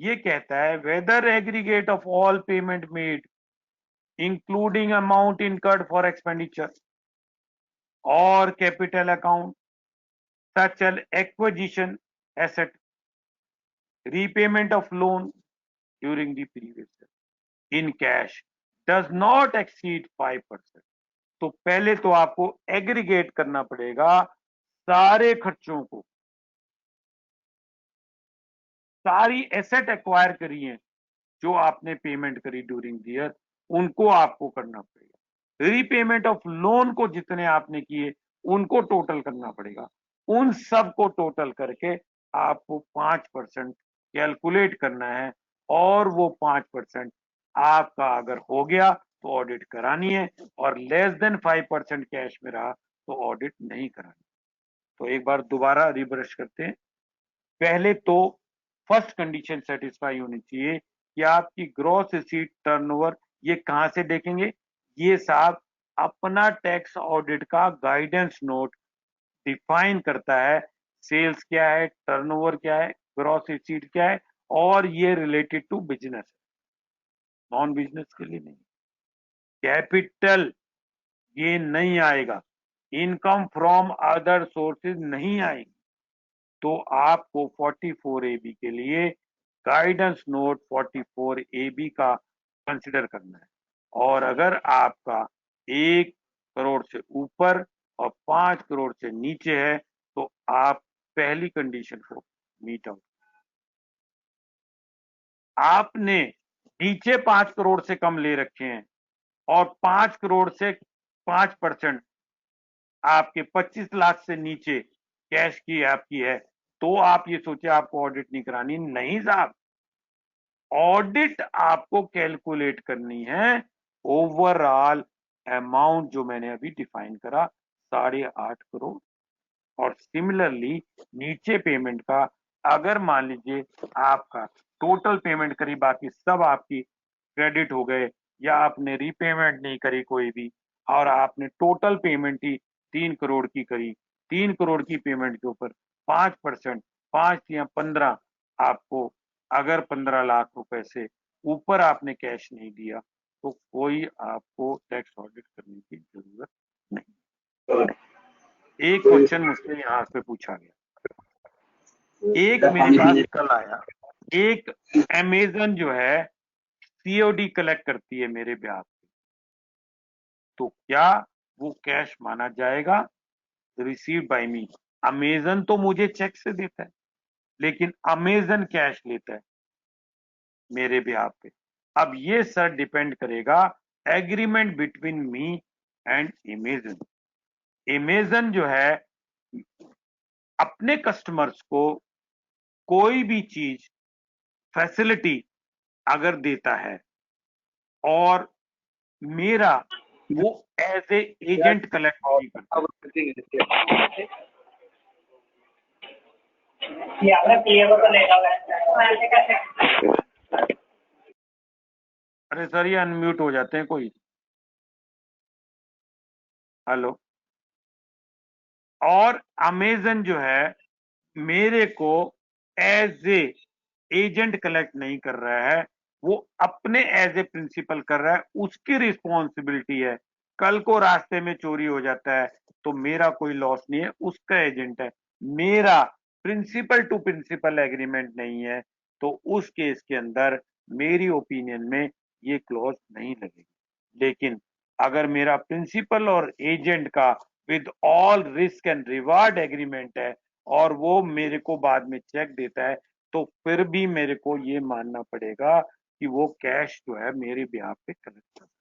ये कहता है whether aggregate of all payment made including amount incurred for expenditure और capital account such as acquisition asset, repayment of loan during the previous year in cash does not exceed 5%। तो पहले तो आपको एग्रीगेट करना पड़ेगा सारे खर्चों को, सारी एसेट एक्वायर करी है जो आपने पेमेंट करी ड्यूरिंग द ईयर, उनको आपको करना पड़ेगा। रीपेमेंट ऑफ लोन को जितने आपने किए उनको टोटल करना पड़ेगा। उन सब को टोटल करके आपको 5% कैलकुलेट करना है, और वो 5% आपका अगर हो गया तो ऑडिट करानी है, और लेस देन 5% कैश में रहा तो ऑडिट नहीं करानी। तो एक बार दोबारा रिब्रश करते हैं। पहले तो फर्स्ट कंडीशन सेटिस्फाई होनी चाहिए कि आपकी ग्रॉस रिसीट टर्नओवर, ये कहां से देखेंगे, ये साहब अपना टैक्स ऑडिट का गाइडेंस नोट डिफाइन करता है। सेल्स क्या है, टर्नओवर क्या है, ग्रॉस रिसीट क्या है, और ये related to business, non business के लिए नहीं। कैपिटल गेन नहीं आएगा, इनकम फ्रॉम अदर सोर्सेज नहीं आएगी, तो आपको 44AB के लिए गाइडेंस नोट 44AB का कंसिडर करना है। और अगर आपका 1 करोड़ से ऊपर और 5 करोड़ से नीचे है तो आप पहली कंडीशन को मीट आउट। आपने नीचे 5 करोड़ से कम ले रखे हैं और 5 करोड़ से 5% आपके 25 लाख से नीचे कैश की आपकी है, तो आप ये सोचे आपको ऑडिट नहीं करानी। नहीं साहब, ऑडिट आपको कैलकुलेट करनी है ओवरऑल अमाउंट जो मैंने अभी डिफाइन करा 8.5 करोड़। और सिमिलरली नीचे पेमेंट का, अगर मान लीजिए आपका टोटल पेमेंट करी, बाकी सब आपकी क्रेडिट हो गए, या आपने रीपेमेंट नहीं करी कोई भी, और आपने टोटल पेमेंट ही 3 करोड़ की करी, 3 करोड़ की पेमेंट के ऊपर 5%, 5 या 15, आपको अगर 15 लाख रुपए से ऊपर आपने कैश नहीं दिया तो कोई आपको टैक्स ऑडिट करने की जरूरत नहीं। एक क्वेश्चन मुझसे यहाँ पे पूछा गया, एक मेरे पास कल आया, एक अमेजन जो है सीओडी कलेक्ट करती है मेरे ब्याज पे, तो क्या वो कैश माना जाएगा? Receive by me. अमेजन तो मुझे चेक से देता है, लेकिन अमेजन कैश लेता है मेरे ब्याज पे। अब ये सर डिपेंड करेगा agreement between me and Amazon. Amazon जो है अपने कस्टमर्स को कोई भी चीज फैसिलिटी अगर देता है और मेरा वो एज ए एजेंट कलेक्ट नहीं करता, अरे सर ये अनम्यूट हो जाते हैं कोई। हेलो। और अमेजन जो है मेरे को एज ए एजेंट कलेक्ट नहीं कर रहा है, वो अपने एज ए प्रिंसिपल कर रहा है, उसकी रिस्पॉन्सिबिलिटी है। कल को रास्ते में चोरी हो जाता है तो मेरा कोई लॉस नहीं है, उसका एजेंट है। मेरा प्रिंसिपल टू प्रिंसिपल एग्रीमेंट नहीं है, तो उस केस के अंदर मेरी ओपिनियन में ये क्लॉज नहीं लगेगी। लेकिन अगर मेरा प्रिंसिपल और एजेंट का with all risk and reward agreement है और वो मेरे को बाद में चेक देता है, तो फिर भी मेरे को ये मानना पड़ेगा कि वो कैश जो है मेरे बिहाफ पे कलेक्ट कर रहा है।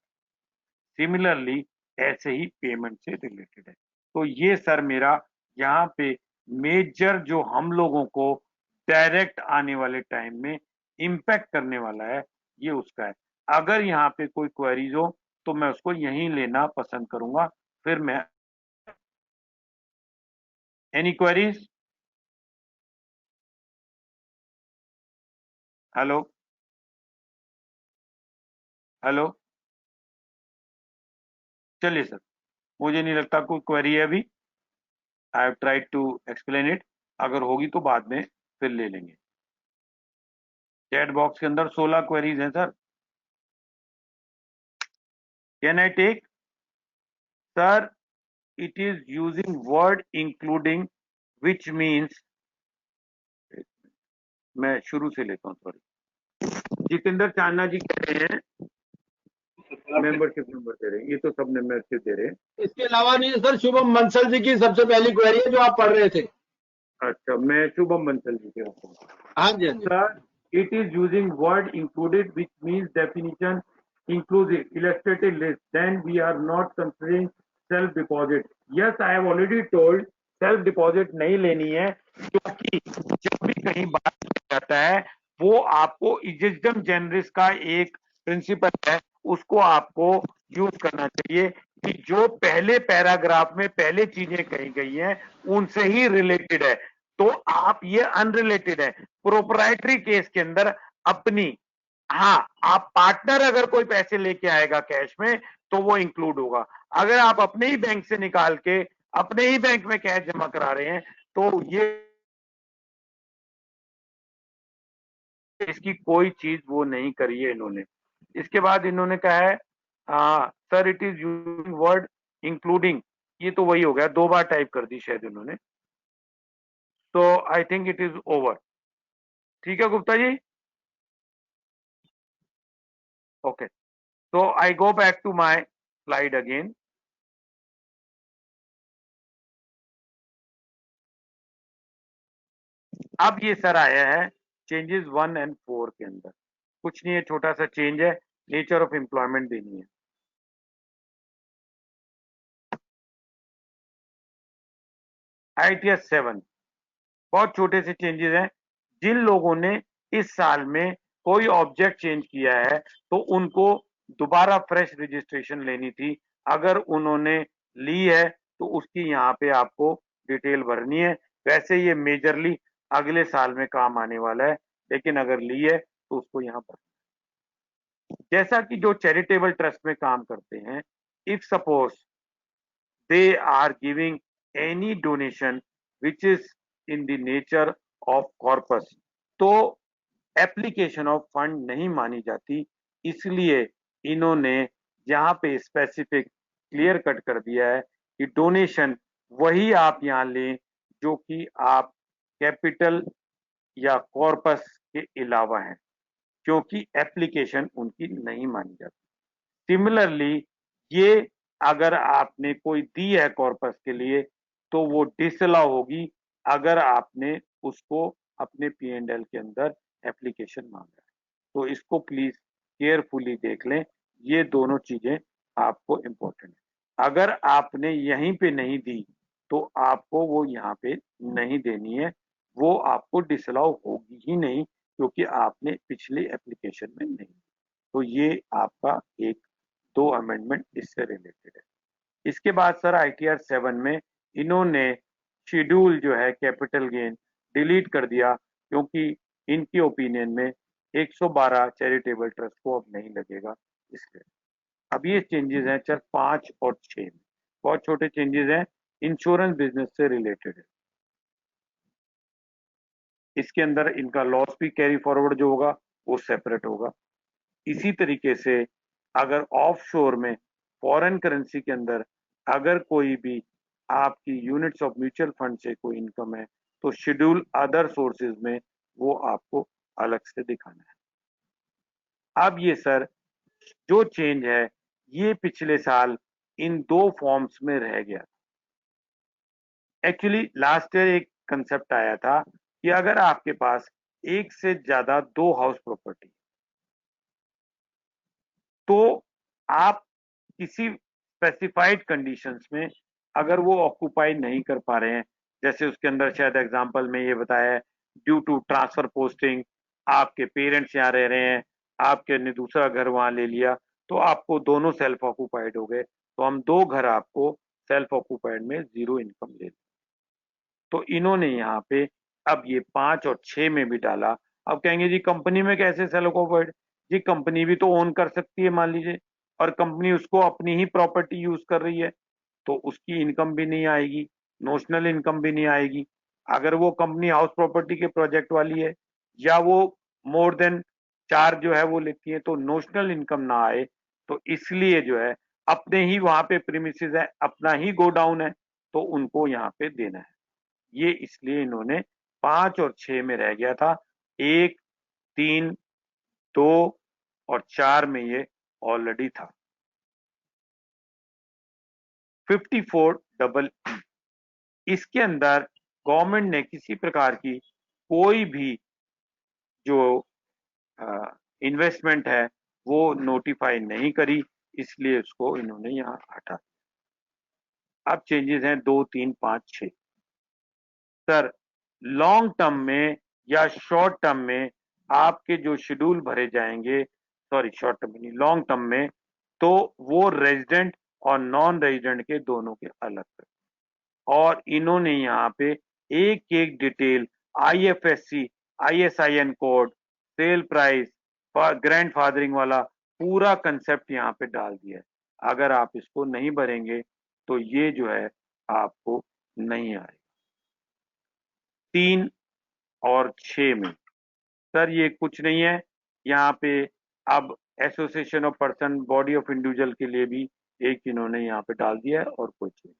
सिमिलरली ऐसे ही पेमेंट से रिलेटेड है। तो ये सर मेरा यहाँ पे मेजर जो हम लोगों को डायरेक्ट आने वाले टाइम में इम्पैक्ट करने वाला है, ये उसका है। अगर यहाँ पे कोई क्वेरीज हो तो मैं उसको यहीं लेना पसंद करूंगा। फिर मैं एनी क्वेरीज? Hello hello. चलिए सर, मुझे नहीं लगता कोई क्वेरी है अभी। I have tried to explain it. अगर होगी तो बाद में फिर ले लेंगे। चैट बॉक्स के अंदर 16 क्वेरीज हैं sir. Can I take? Sir it is using word including which means, मैं शुरू से लेता हूँ सॉरी। जितेंद्र चांदना जी कह रहे हैं मेंबरशिप नंबर दे रहे हैं, ये तो सब मेंबरशिप दे रहे हैं। इसके अलावा नहीं सर, शुभम बंसल जी की सबसे पहली क्वेरी है जो आप पढ़ रहे थे। अच्छा, मैं शुभम बंसल जी के रखता हूँ। हाँ जी, हाँ जी। Sir it is using word included which means definition inclusive illustrated list, then we are not considering self deposit. Yes, I have already told self deposit नहीं लेनी है, क्योंकि जब भी कहीं बात जाता है वो आपको इजिज्डम जनरिस का एक प्रिंसिपल है, उसको आपको यूज करना चाहिए कि जो पहले पैराग्राफ में पहले चीजें कही गई हैं उनसे ही रिलेटेड है। तो आप ये अनरिलेटेड है। प्रोप्राइटरी केस के अंदर अपनी, हाँ, आप पार्टनर अगर कोई पैसे लेके आएगा कैश में तो वो इंक्लूड होगा। अगर आप अपने ही बैंक से निकाल के अपने ही बैंक में कैश जमा करा रहे हैं तो ये इसकी कोई चीज वो नहीं करी है इन्होंने। इसके बाद इन्होंने कहा है sir it is using word including, ये तो वही हो गया, 2 बार टाइप कर दी शायद इन्होंने। तो I think it is over. ठीक है गुप्ता जी, ओके। तो I go back to my slide again. अब ये सर आया है चेंजेस 1 और 4 के अंदर। कुछ नहीं है, छोटा सा चेंज है, नेचर ऑफ एम्प्लॉयमेंट देनी है। ITS 7 बहुत छोटे से चेंजेस हैं। जिन लोगों ने इस साल में कोई ऑब्जेक्ट चेंज किया है तो उनको दोबारा फ्रेश रजिस्ट्रेशन लेनी थी। अगर उन्होंने ली है तो उसकी यहाँ पे आपको डिटेल भरनी है। वैसे ये मेजरली अगले साल में काम आने वाला है, लेकिन अगर ली है तो उसको यहाँ पर, जैसा कि जो चैरिटेबल ट्रस्ट में काम करते हैं, if suppose they are giving any donation which is in the nature of corpus, तो एप्लीकेशन ऑफ फंड नहीं मानी जाती। इसलिए इन्होंने यहाँ पे स्पेसिफिक क्लियर कट कर दिया है कि डोनेशन वही आप यहाँ लें जो कि आप कैपिटल या कॉर्पस के अलावा हैं, क्योंकि एप्लीकेशन उनकी नहीं मानी जाती। सिमिलरली ये अगर आपने कोई दी है कॉर्पस के लिए तो वो डिसअलाउ होगी अगर आपने उसको अपने P&L के अंदर एप्लीकेशन मांगा है। तो इसको प्लीज केयरफुली देख लें, ये दोनों चीजें आपको इम्पोर्टेंट है। अगर आपने यहीं पे नहीं दी तो आपको वो यहाँ पे नहीं देनी है, वो आपको डिसअलाउ होगी ही नहीं, क्योंकि आपने पिछली एप्लीकेशन में नहीं। तो ये आपका एक दो अमेंडमेंट इससे रिलेटेड है। इसके बाद सर ITR 7 में इन्होंने शेड्यूल जो है कैपिटल गेन डिलीट कर दिया, क्योंकि इनकी ओपिनियन में 112 चैरिटेबल ट्रस्ट को अब नहीं लगेगा। इसलिए अब ये चेंजेस हैं सर 5 और 6 में, बहुत छोटे चेंजेस हैं, इंश्योरेंस बिजनेस से रिलेटेड है। इसके अंदर इनका लॉस भी कैरी फॉरवर्ड जो होगा वो सेपरेट होगा। इसी तरीके से अगर ऑफशोर में फॉरेन करेंसी के अंदर अगर कोई भी आपकी यूनिट्स ऑफ म्यूचुअल फंड से कोई इनकम है तो शेड्यूल अदर सोर्सेज में वो आपको अलग से दिखाना है। अब ये सर जो चेंज है ये पिछले साल इन दो फॉर्म्स में रह गया। एक्चुअली लास्ट ईयर एक कंसेप्ट आया था कि अगर आपके पास एक से ज्यादा दो हाउस प्रॉपर्टी, तो आप किसी स्पेसिफाइड कंडीशंस में अगर वो ऑक्यूपाई नहीं कर पा रहे हैं, जैसे उसके अंदर शायद एग्जांपल में ये बताया है ड्यू टू ट्रांसफर पोस्टिंग, आपके पेरेंट्स यहाँ रह रहे हैं, आपके ने दूसरा घर वहां ले लिया, तो आपको दोनों सेल्फ ऑक्यूपाइड हो गए, तो हम दो घर आपको सेल्फ ऑक्यूपाइड में जीरो इनकम ले। तो इन्होंने यहाँ पे अब ये 5 और 6 में भी डाला। अब कहेंगे जी कंपनी में कैसे सेल्फ ऑक्यूपाइड, जी कंपनी भी तो ओन कर सकती है मान लीजिए, और कंपनी उसको अपनी ही प्रॉपर्टी यूज कर रही है, तो उसकी इनकम भी नहीं आएगी, नोशनल इनकम भी नहीं आएगी। अगर वो कंपनी हाउस प्रॉपर्टी के प्रोजेक्ट वाली है या वो मोर देन 4 जो है वो लेती है, तो नोशनल इनकम ना आए। तो इसलिए जो है अपने ही वहां पे प्रीमिसेस है, अपना ही गोडाउन है, तो उनको यहाँ पे देना है। ये इसलिए इन्होंने 5 और 6 में रह गया था, 1, 3, 2 और 4 में ये ऑलरेडी था। 54EE इसके अंदर गवर्नमेंट ने किसी प्रकार की कोई भी जो इन्वेस्टमेंट है वो नोटिफाई नहीं करी, इसलिए उसको इन्होंने यहाँ हटा। अब चेंजेस हैं 2, 3, 5, 6। सर लॉन्ग टर्म में या शॉर्ट टर्म में आपके जो शेड्यूल भरे जाएंगे, सॉरी शॉर्ट टर्म में नहीं, लॉन्ग टर्म में, तो वो रेजिडेंट और नॉन रेजिडेंट के दोनों के अलग कर। और इन्होंने यहाँ पे एक एक detail IFSC, ISIN code, sale price, grand fathering वाला पूरा कंसेप्ट यहाँ पे डाल दिया है। अगर आप इसको नहीं भरेंगे तो ये जो है आपको नहीं आएगा। 3 और 6 में सर ये कुछ नहीं है, यहाँ पे अब association of person, body of individual के लिए भी एक इन्होंने यहाँ पे डाल दिया है, और कुछ नहीं।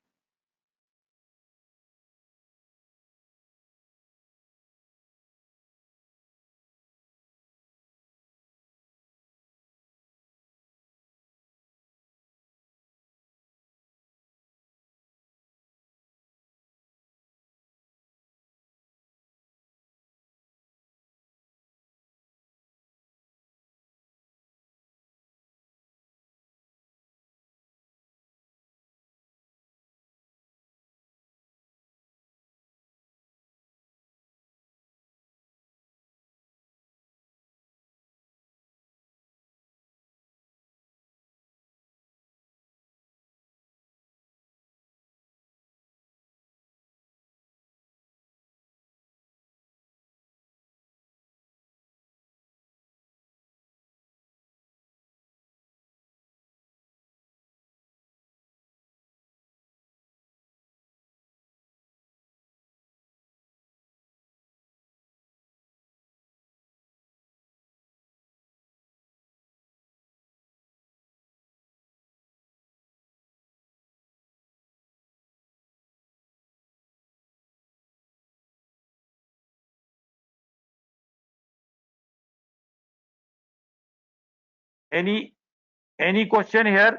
any question here?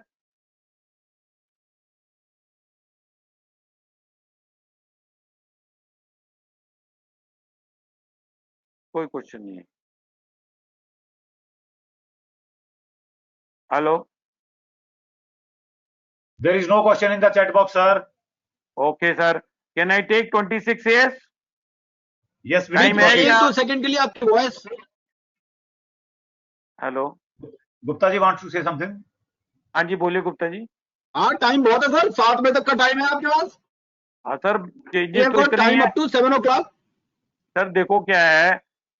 कोई क्वेश्चन नहीं है. Hello. There is no question in the chat box, sir. Okay, sir. Can I take 26 years? Yes, we Time need है to या? 2 सेकंड के लिए आपकी voice. Hello. Gupta ji wants to say something. हाँ जी, बोलिए गुप्ता जी. हाँ, टाइम बहुत है सर, 7 बजे तक का टाइम है आपके पास. हाँ सर, चेंजेस तो इतने ही टाइम है. Up to 7 o'clock. सर देखो क्या है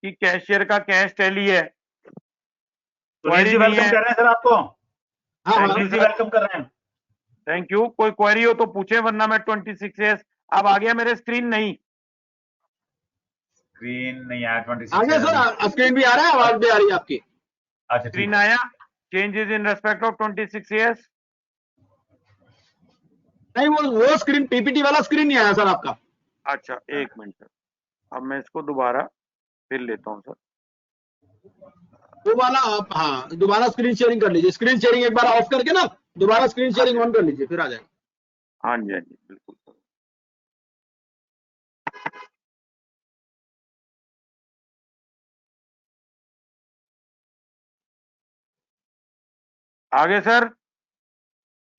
कि कैशियर का कैश टैली है. सुनील जी Query नहीं वेलकम है. कर रहे हैं सर आपको. हाँ हाँ. सुनील जी वेलकम कर रहे हैं. Thank you. कोई क्वेरी हो तो पूछे, वरना मैं 26 years. अब आ गया मेरे स्क्रीन नहीं. स्क्रीन नहीं आया 26. आगे सर, स्क्रीन भी आ रहा है, आवाज भी आ रही है आपकी. अच्छा ठीक स्क्रीन है. आया. Changes in respect of 26 years. नहीं, वो स्क्रीन पीपीटी वाला स्क्रीन नहीं आया सर आपका. अच्छा, एक मिनट सर. अब मैं इसको दोबारा फिर लेता हूँ सर. वो वाला आप, हाँ, दोबारा स्क्रीन शेयरिंग कर लीजिए. स्क्रीन शेयरिंग एक बार ऑफ करके ना दोबारा स्क्रीन शेयरिंग ऑन कर लीजिए, फिर आ जाएगा. हाँ जी, हाँ जी, बिल्कुल सर. आगे सर.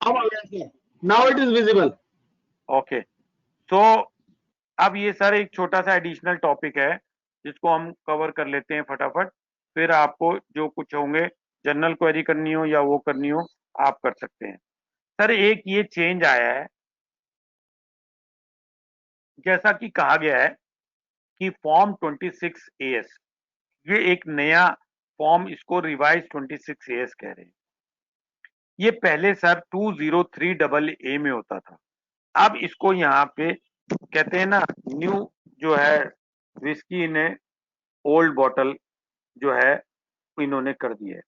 अब आ गया sir. Now it is visible. Okay. तो अब ये सर एक छोटा सा एडिशनल टॉपिक है जिसको हम कवर कर लेते हैं फटाफट. फिर आपको जो कुछ होंगे, जनरल क्वेरी करनी हो या वो करनी हो, आप कर सकते हैं. सर एक ये चेंज आया है, जैसा कि कहा गया है कि फॉर्म 26 AS, ये एक नया फॉर्म, इसको रिवाइज 26 AS कह रहे हैं. ये पहले सर 203AA में होता था. अब इसको यहाँ पे कहते हैं ना, न्यू जो है विस्की ने ओल्ड बॉटल जो है इन्होंने कर दिया है.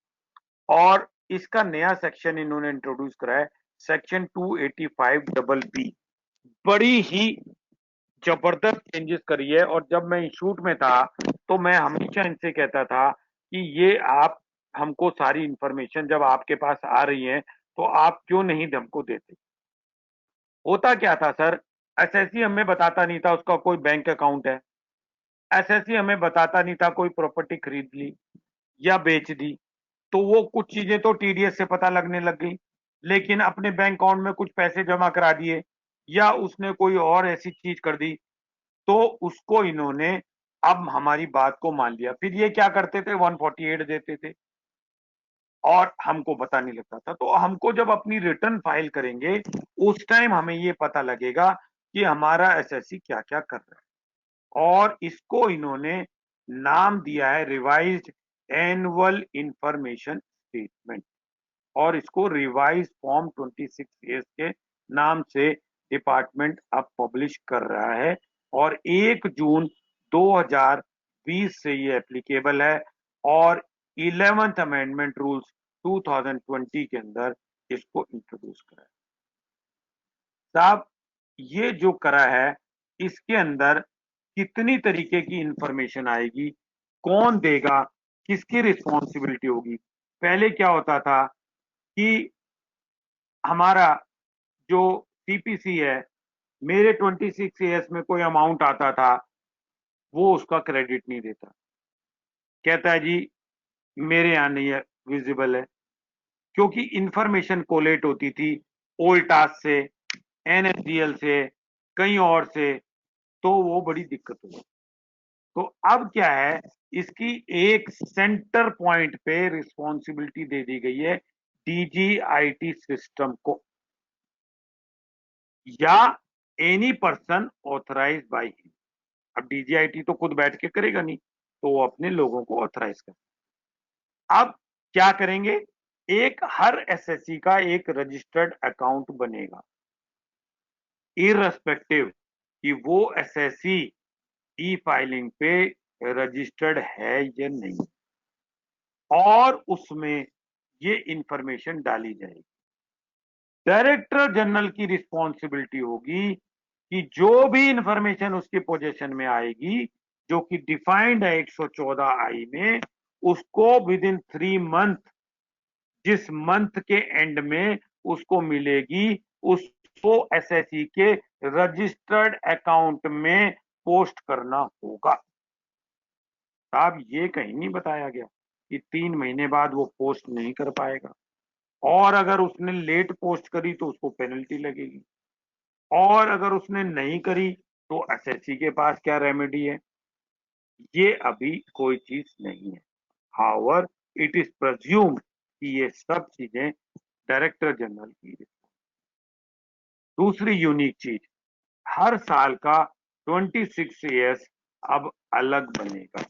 और इसका नया सेक्शन इन्होंने इंट्रोड्यूस करा है, सेक्शन 285BB. बड़ी ही जबरदस्त चेंजेस करी है. और जब मैं शूट में था तो मैं हमेशा इनसे कहता था कि ये आप हमको सारी इंफॉर्मेशन जब आपके पास आ रही है तो आप क्यों नहीं हमको देते. होता क्या था सर, एसएससी हमें बताता नहीं था उसका कोई बैंक अकाउंट है. एसएससी हमें बताता नहीं था कोई प्रॉपर्टी खरीद ली या बेच दी. तो वो कुछ चीजें तो टीडीएस से पता लगने लग गई, लेकिन अपने बैंक अकाउंट में कुछ पैसे जमा करा दिए या उसने कोई और ऐसी चीज कर दी तो उसको इन्होंने अब हमारी बात को मान लिया. फिर ये क्या करते थे, 148 देते थे और हमको पता नहीं लगता था. तो हमको जब अपनी रिटर्न फाइल करेंगे उस टाइम हमें ये पता लगेगा कि हमारा एसएससी क्या क्या कर रहा है. और इसको इन्होंने नाम दिया है रिवाइज्ड एनुअल इंफॉर्मेशन स्टेटमेंट, और इसको रिवाइज फॉर्म 26 AS के नाम से डिपार्टमेंट अब पब्लिश कर रहा है. और 1 जून 2020 से ये एप्लीकेबल है. और 11th अमेंडमेंट रूल्स 2020 के अंदर इसको इंट्रोड्यूस करा है. साहब ये जो करा है, इसके अंदर कितनी तरीके की इंफॉर्मेशन आएगी, कौन देगा, किसकी रिस्पॉन्सिबिलिटी होगी. पहले क्या होता था कि हमारा जो सीपीसी है, मेरे 26 AS में कोई अमाउंट आता था, वो उसका क्रेडिट नहीं देता. कहता है जी मेरे यहाँ नहीं है, विजिबल है. क्योंकि इंफॉर्मेशन कोलेट होती थी ओल्टास से, एनएसडीएल से, कहीं और से. तो वो बड़ी दिक्कत हुई. तो अब क्या है, इसकी एक सेंटर पॉइंट पे रिस्पॉन्सिबिलिटी दे दी गई है डीजीआईटी सिस्टम को, या any person authorise by him. अब डीजीआईटी तो खुद बैठ के करेगा नहीं, तो वो अपने लोगों को ऑथराइज कर. अब क्या करेंगे, एक हर एसएससी का एक रजिस्टर्ड अकाउंट बनेगा, इररेस्पेक्टिव कि वो एसएससी ई फाइलिंग पे रजिस्टर्ड है या नहीं. और उसमें ये इंफॉर्मेशन डाली जाएगी. डायरेक्टर जनरल की रिस्पॉन्सिबिलिटी होगी कि जो भी इंफॉर्मेशन उसके पोजीशन में आएगी, जो कि डिफाइंड है 114I में, उसको विद इन 3 month जिस मंथ के एंड में उसको मिलेगी उसको एसएससी के रजिस्टर्ड अकाउंट में पोस्ट करना होगा। साहब ये कहीं नहीं बताया गया कि 3 महीने बाद वो पोस्ट नहीं कर पाएगा, और अगर उसने लेट पोस्ट करी तो उसको पेनल्टी लगेगी, और अगर उसने नहीं करी तो एसएससी के पास क्या रेमेडी है, ये अभी कोई चीज नहीं है। हाउएवर इट इज प्रज्यूम्ड कि ये सब चीजें डायरेक्टर जनरल की। दूसरी यूनिक चीज, हर साल का 26 ईयर्स अब अलग बनेगा।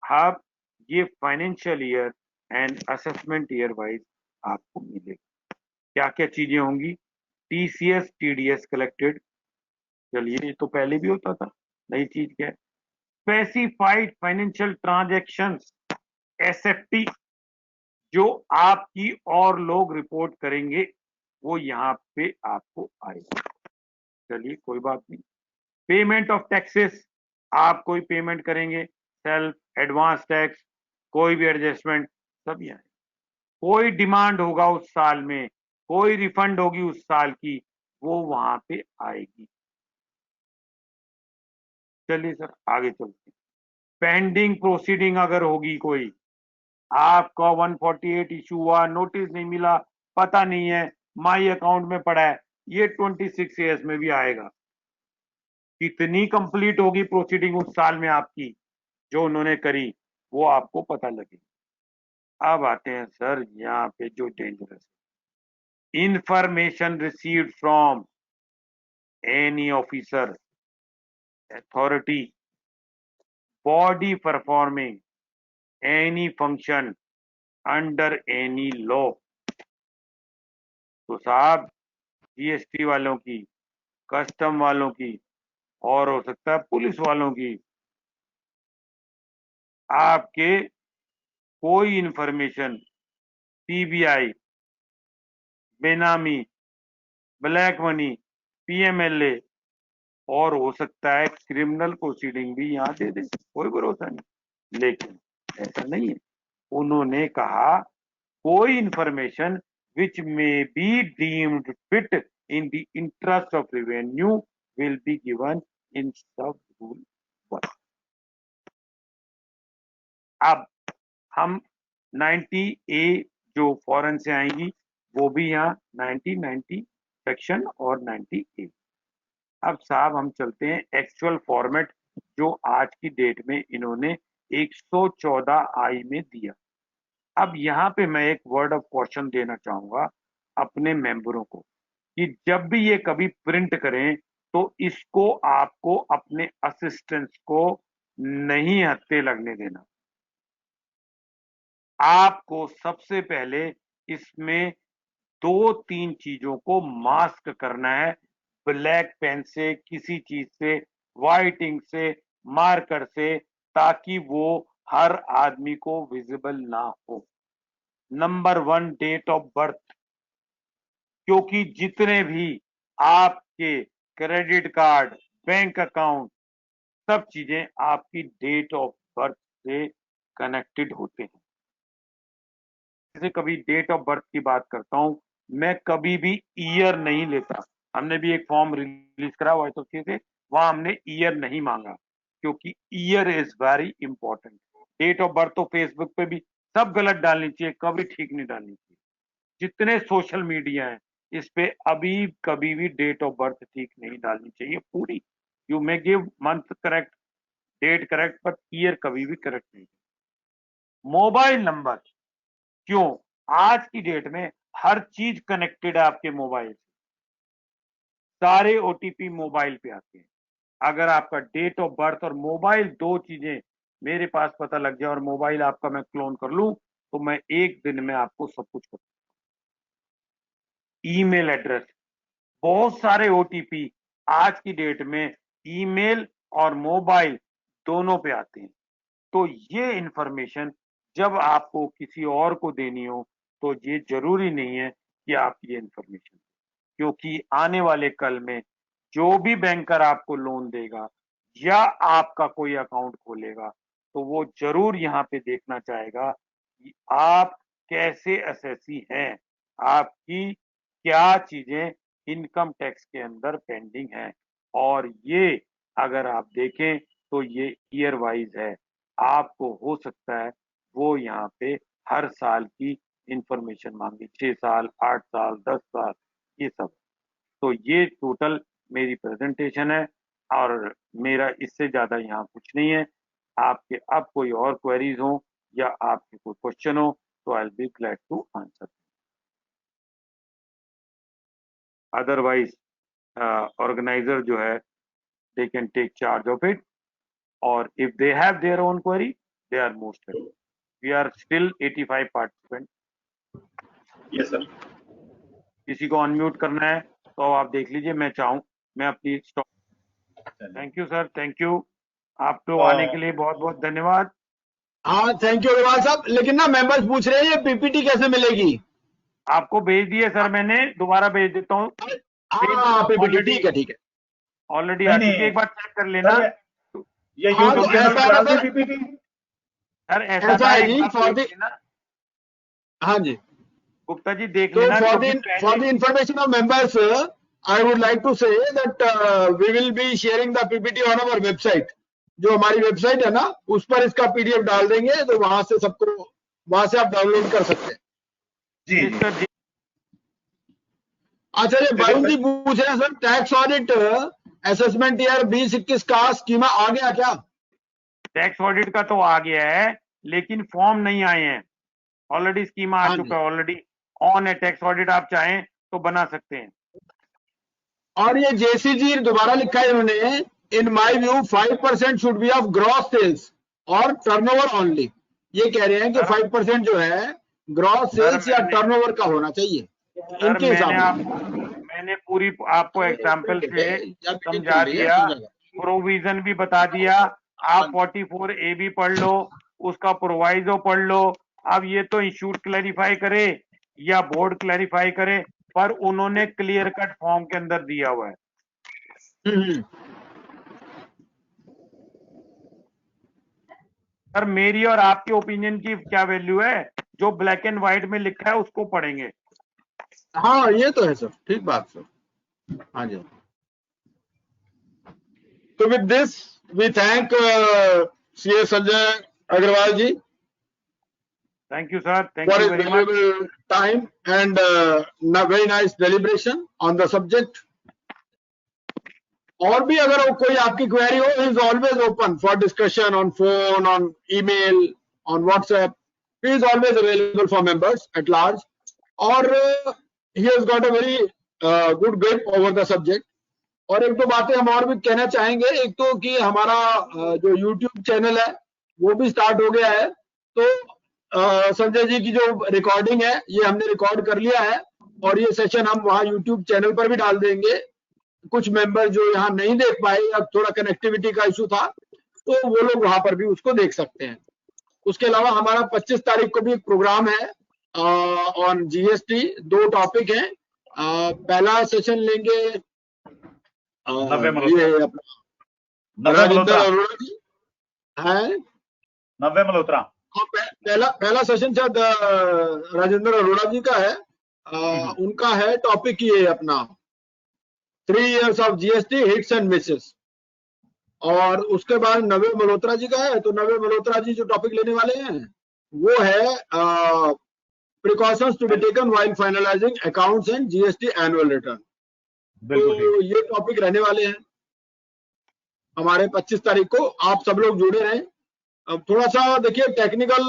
अब ये financial year and assessment year wise आपको मिलेगा। क्या क्या चीजें होंगी? टीसीएस टीडीएस कलेक्टेड, चलिए ये तो पहले भी होता था, नई चीज क्या है? स्पेसिफाइड फाइनेंशियल ट्रांजैक्शंस एसएफटी, जो आपकी और लोग रिपोर्ट करेंगे वो यहाँ पे आपको आएगा। चलिए कोई बात नहीं। पेमेंट ऑफ टैक्सेस, आप कोई पेमेंट करेंगे, सेल्फ, एडवांस टैक्स, कोई भी एडजस्टमेंट, सब यहाँ। कोई डिमांड होगा उस साल में, कोई रिफंड होगी उस साल की, वो वहां पे आएगी। चलिए सर आगे चलते हैं। पेंडिंग प्रोसीडिंग अगर होगी कोई, आपका 148 इशू हुआ, नोटिस नहीं मिला, पता नहीं है, माई अकाउंट में पड़ा है, ये 26 ईयर्स में भी आएगा। कितनी कंप्लीट होगी प्रोसीडिंग उस साल में आपकी जो उन्होंने करी, वो आपको पता लगेगी। अब आते हैं सर यहाँ पे जो dangerous, information received from any officer, authority, body performing any function under any law. तो साहब जीएसटी वालों की, कस्टम वालों की, और हो सकता है पुलिस वालों की, आपके कोई इंफॉर्मेशन सीबीआई, बेनामी, ब्लैक मनी, पीएमएलए, और हो सकता है क्रिमिनल प्रोसीडिंग भी यहाँ दे दे, कोई भरोसा नहीं। लेकिन ऐसा नहीं है, उन्होंने कहा कोई information which may be deemed fit in the interest of revenue will be given in sub rule 1। अब हम 90A जो फॉरेन से आएंगी वो भी यहाँ 90 सेक्शन और 90A। अब साहब हम चलते हैं एक्चुअल फॉर्मेट जो आज की डेट में इन्होंने 114I में दिया। अब यहाँ पे मैं एक वर्ड ऑफ क्वेश्चन देना चाहूंगा अपने मेंबरों को कि जब भी ये कभी प्रिंट करें तो इसको आपको अपने असिस्टेंट्स को नहीं हत्थे लगने देना। आपको सबसे पहले इसमें 2-3 चीजों को मास्क करना है, ब्लैक पेन से, किसी चीज से, व्हाइट इंक से, मार्कर से, ताकि वो हर आदमी को विजिबल ना हो। नंबर 1 डेट ऑफ बर्थ, क्योंकि जितने भी आपके क्रेडिट कार्ड, बैंक अकाउंट, सब चीजें आपकी डेट ऑफ बर्थ से कनेक्टेड होते हैं। जैसे कभी डेट ऑफ बर्थ की बात करता हूं, मैं कभी भी ईयर नहीं लेता। हमने भी एक फॉर्म रिलीज करा हुआ है तो से वहां हमने ईयर नहीं मांगा, क्योंकि year is very important. Date of birth तो फेसबुक पे भी सब गलत डालनी चाहिए, कभी ठीक नहीं डालनी चाहिए। जितने सोशल मीडिया है इस पे अभी कभी भी डेट ऑफ बर्थ ठीक नहीं डालनी चाहिए पूरी। You may give month correct, date correct, but year कभी भी करेक्ट नहीं। मोबाइल नंबर, क्यों? आज की डेट में हर चीज कनेक्टेड है आपके मोबाइल से, सारे ओटीपी मोबाइल पे आते हैं। अगर आपका डेट ऑफ बर्थ और मोबाइल दो चीजें मेरे पास पता लग जाए और मोबाइल आपका मैं क्लोन कर लूं तो मैं एक दिन में आपको सब कुछ कर। ईमेल एड्रेस, बहुत सारे ओटीपी आज की डेट में ईमेल और मोबाइल दोनों पे आते हैं। तो ये इंफॉर्मेशन जब आपको किसी और को देनी हो तो ये जरूरी नहीं है कि आप ये इंफॉर्मेशन, क्योंकि आने वाले कल में जो भी बैंकर आपको लोन देगा या आपका कोई अकाउंट खोलेगा तो वो जरूर यहाँ पे देखना चाहेगा कि आप कैसे एसएससी हैं, आपकी क्या चीजें इनकम टैक्स के अंदर पेंडिंग हैं, और ये अगर आप देखें तो ये ईयर वाइज है। आपको हो सकता है वो यहाँ पे हर साल की इंफॉर्मेशन मांगी, 6 साल, 8 साल, 10 साल, ये सब। तो ये टोटल मेरी प्रेजेंटेशन है और मेरा इससे ज्यादा यहाँ कुछ नहीं है। आपके अब कोई और क्वेरीज हो या आपके कोई क्वेश्चन हो तो I will be glad to answer. Otherwise organiser जो है they can take charge of it, or if they have their own query they are most welcome. We are still 85 participants. Yes sir. किसी को अनम्यूट करना है तो आप देख लीजिए, मैं चाहूँ मैं अपनी stop. Thank you sir, thank you, आपको आने के लिए बहुत बहुत धन्यवाद। हाँ थैंक यू अग्रवाल साहब। लेकिन ना मेंबर्स पूछ रहे हैं ये पीपीटी कैसे मिलेगी? आपको भेज दिए सर, मैंने दोबारा भेज देता हूँ। हाँ पीपीटी ठीक है, ठीक है, ऑलरेडी आ चुकी है, एक बार चेक कर लेना। ये हाँ, YouTube तो चैनल ऐसा पे डाल है दी पीपीटी। सर ऐसा ऐसा था, है एक जी बार फॉर देख दी, लेना। हाँ जी, गुप्ता जी देख तो लेना। for the information of members, I would like to say that we will be sharing the PPT on our website. जो हमारी वेबसाइट है ना उस पर इसका पीडीएफ डाल देंगे, तो वहां से सबको, वहां से आप डाउनलोड कर सकते हैं। जी सर जी। अच्छा ये वरुण जी पूछ रहे हैं sir, tax audit assessment year 2021 का स्कीमा आ गया क्या? टैक्स ऑडिट का तो आ गया है लेकिन फॉर्म नहीं आए हैं। ऑलरेडी स्कीमा आ हाँ चुका है, ऑलरेडी ऑन है टैक्स ऑडिट, आप चाहें तो बना सकते हैं। और ये जेसीजी दोबारा लिखा है इन्होंने, in my view 5% should be of gross sales और टर्नओवर ओनली। ये कह रहे हैं कि 5% जो है ग्रॉस सेल्स या टर्नओवर का होना चाहिए इनके हिसाब से। मैंने पूरी आपको एग्जांपल से समझा दिया, प्रोविजन भी बता दिया। आप 44 ए भी पढ़ लो, उसका प्रोवाइजो पढ़ लो। अब ये तो इंस्टीट्यूट क्लैरिफाई करे या बोर्ड क्लैरिफाई करे, पर उन्होंने क्लियर कट फॉर्म के अंदर दिया हुआ है। सर मेरी और आपके ओपिनियन की क्या वैल्यू है? जो ब्लैक एंड व्हाइट में लिखा है उसको पढ़ेंगे। हाँ ये तो है सर, ठीक बात सर। हाँ जी, तो with this we thank CA Sanjay Agarwal ji thank you sir, thank for you his very much. valuable time and very nice deliberation on the subject. और भी अगर कोई आपकी क्वेरी हो, he is always open for discussion on phone, on email, on WhatsApp. He is always available for members at large. और he has got a very good grip over the subject. और एक दो बातें हम और भी कहना चाहेंगे। एक तो कि हमारा जो YouTube चैनल है वो भी स्टार्ट हो गया है। तो संजय जी की जो रिकॉर्डिंग है ये हमने रिकॉर्ड कर लिया है और ये सेशन हम वहाँ YouTube चैनल पर भी डाल देंगे। कुछ मेंबर जो यहाँ नहीं देख पाए या थोड़ा कनेक्टिविटी का इशू था तो वो लोग वहां पर भी उसको देख सकते हैं। उसके अलावा हमारा 25 तारीख को भी एक प्रोग्राम है ऑन जीएसटी। 2 टॉपिक हैं। पहला सेशन लेंगे ये अपना राजेंद्र अरोड़ा जी है, नव्य मल्होत्रा। पहला सेशन शायद राजेंद्र अरोड़ा जी का है। उनका है टॉपिक ये अपना 3 years of GST hits and Mrs. और उसके बाद नव्य मल्होत्रा जी का है। तो नव्य मल्होत्रा जी जो टॉपिक लेने वाले हैं वो है precautions to be taken while finalising accounts and GST annual return. तो ये टॉपिक रहने वाले हैं हमारे 25 तारीख को। आप सब लोग जुड़े रहें। अब थोड़ा सा देखिए टेक्निकल,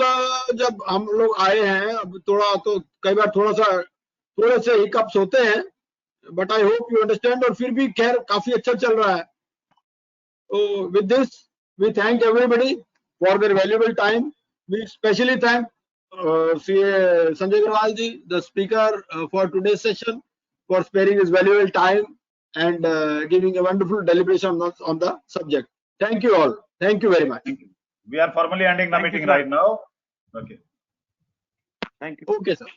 जब हम लोग आए हैं अब थोड़ा, तो कई बार थोड़े से हिकअप्स होते हैं, but I hope you understand. और फिर भी खैर काफी अच्छा चल रहा है। तो with this we thank everybody for their valuable time. We specially thank CA Sanjay Agarwal ji, the speaker for today session, for sparing his valuable time and giving a wonderful deliberation on the subject. Thank you all. Thank you very much. We are formally ending the meeting right now. Okay. Thank you. Okay, sir.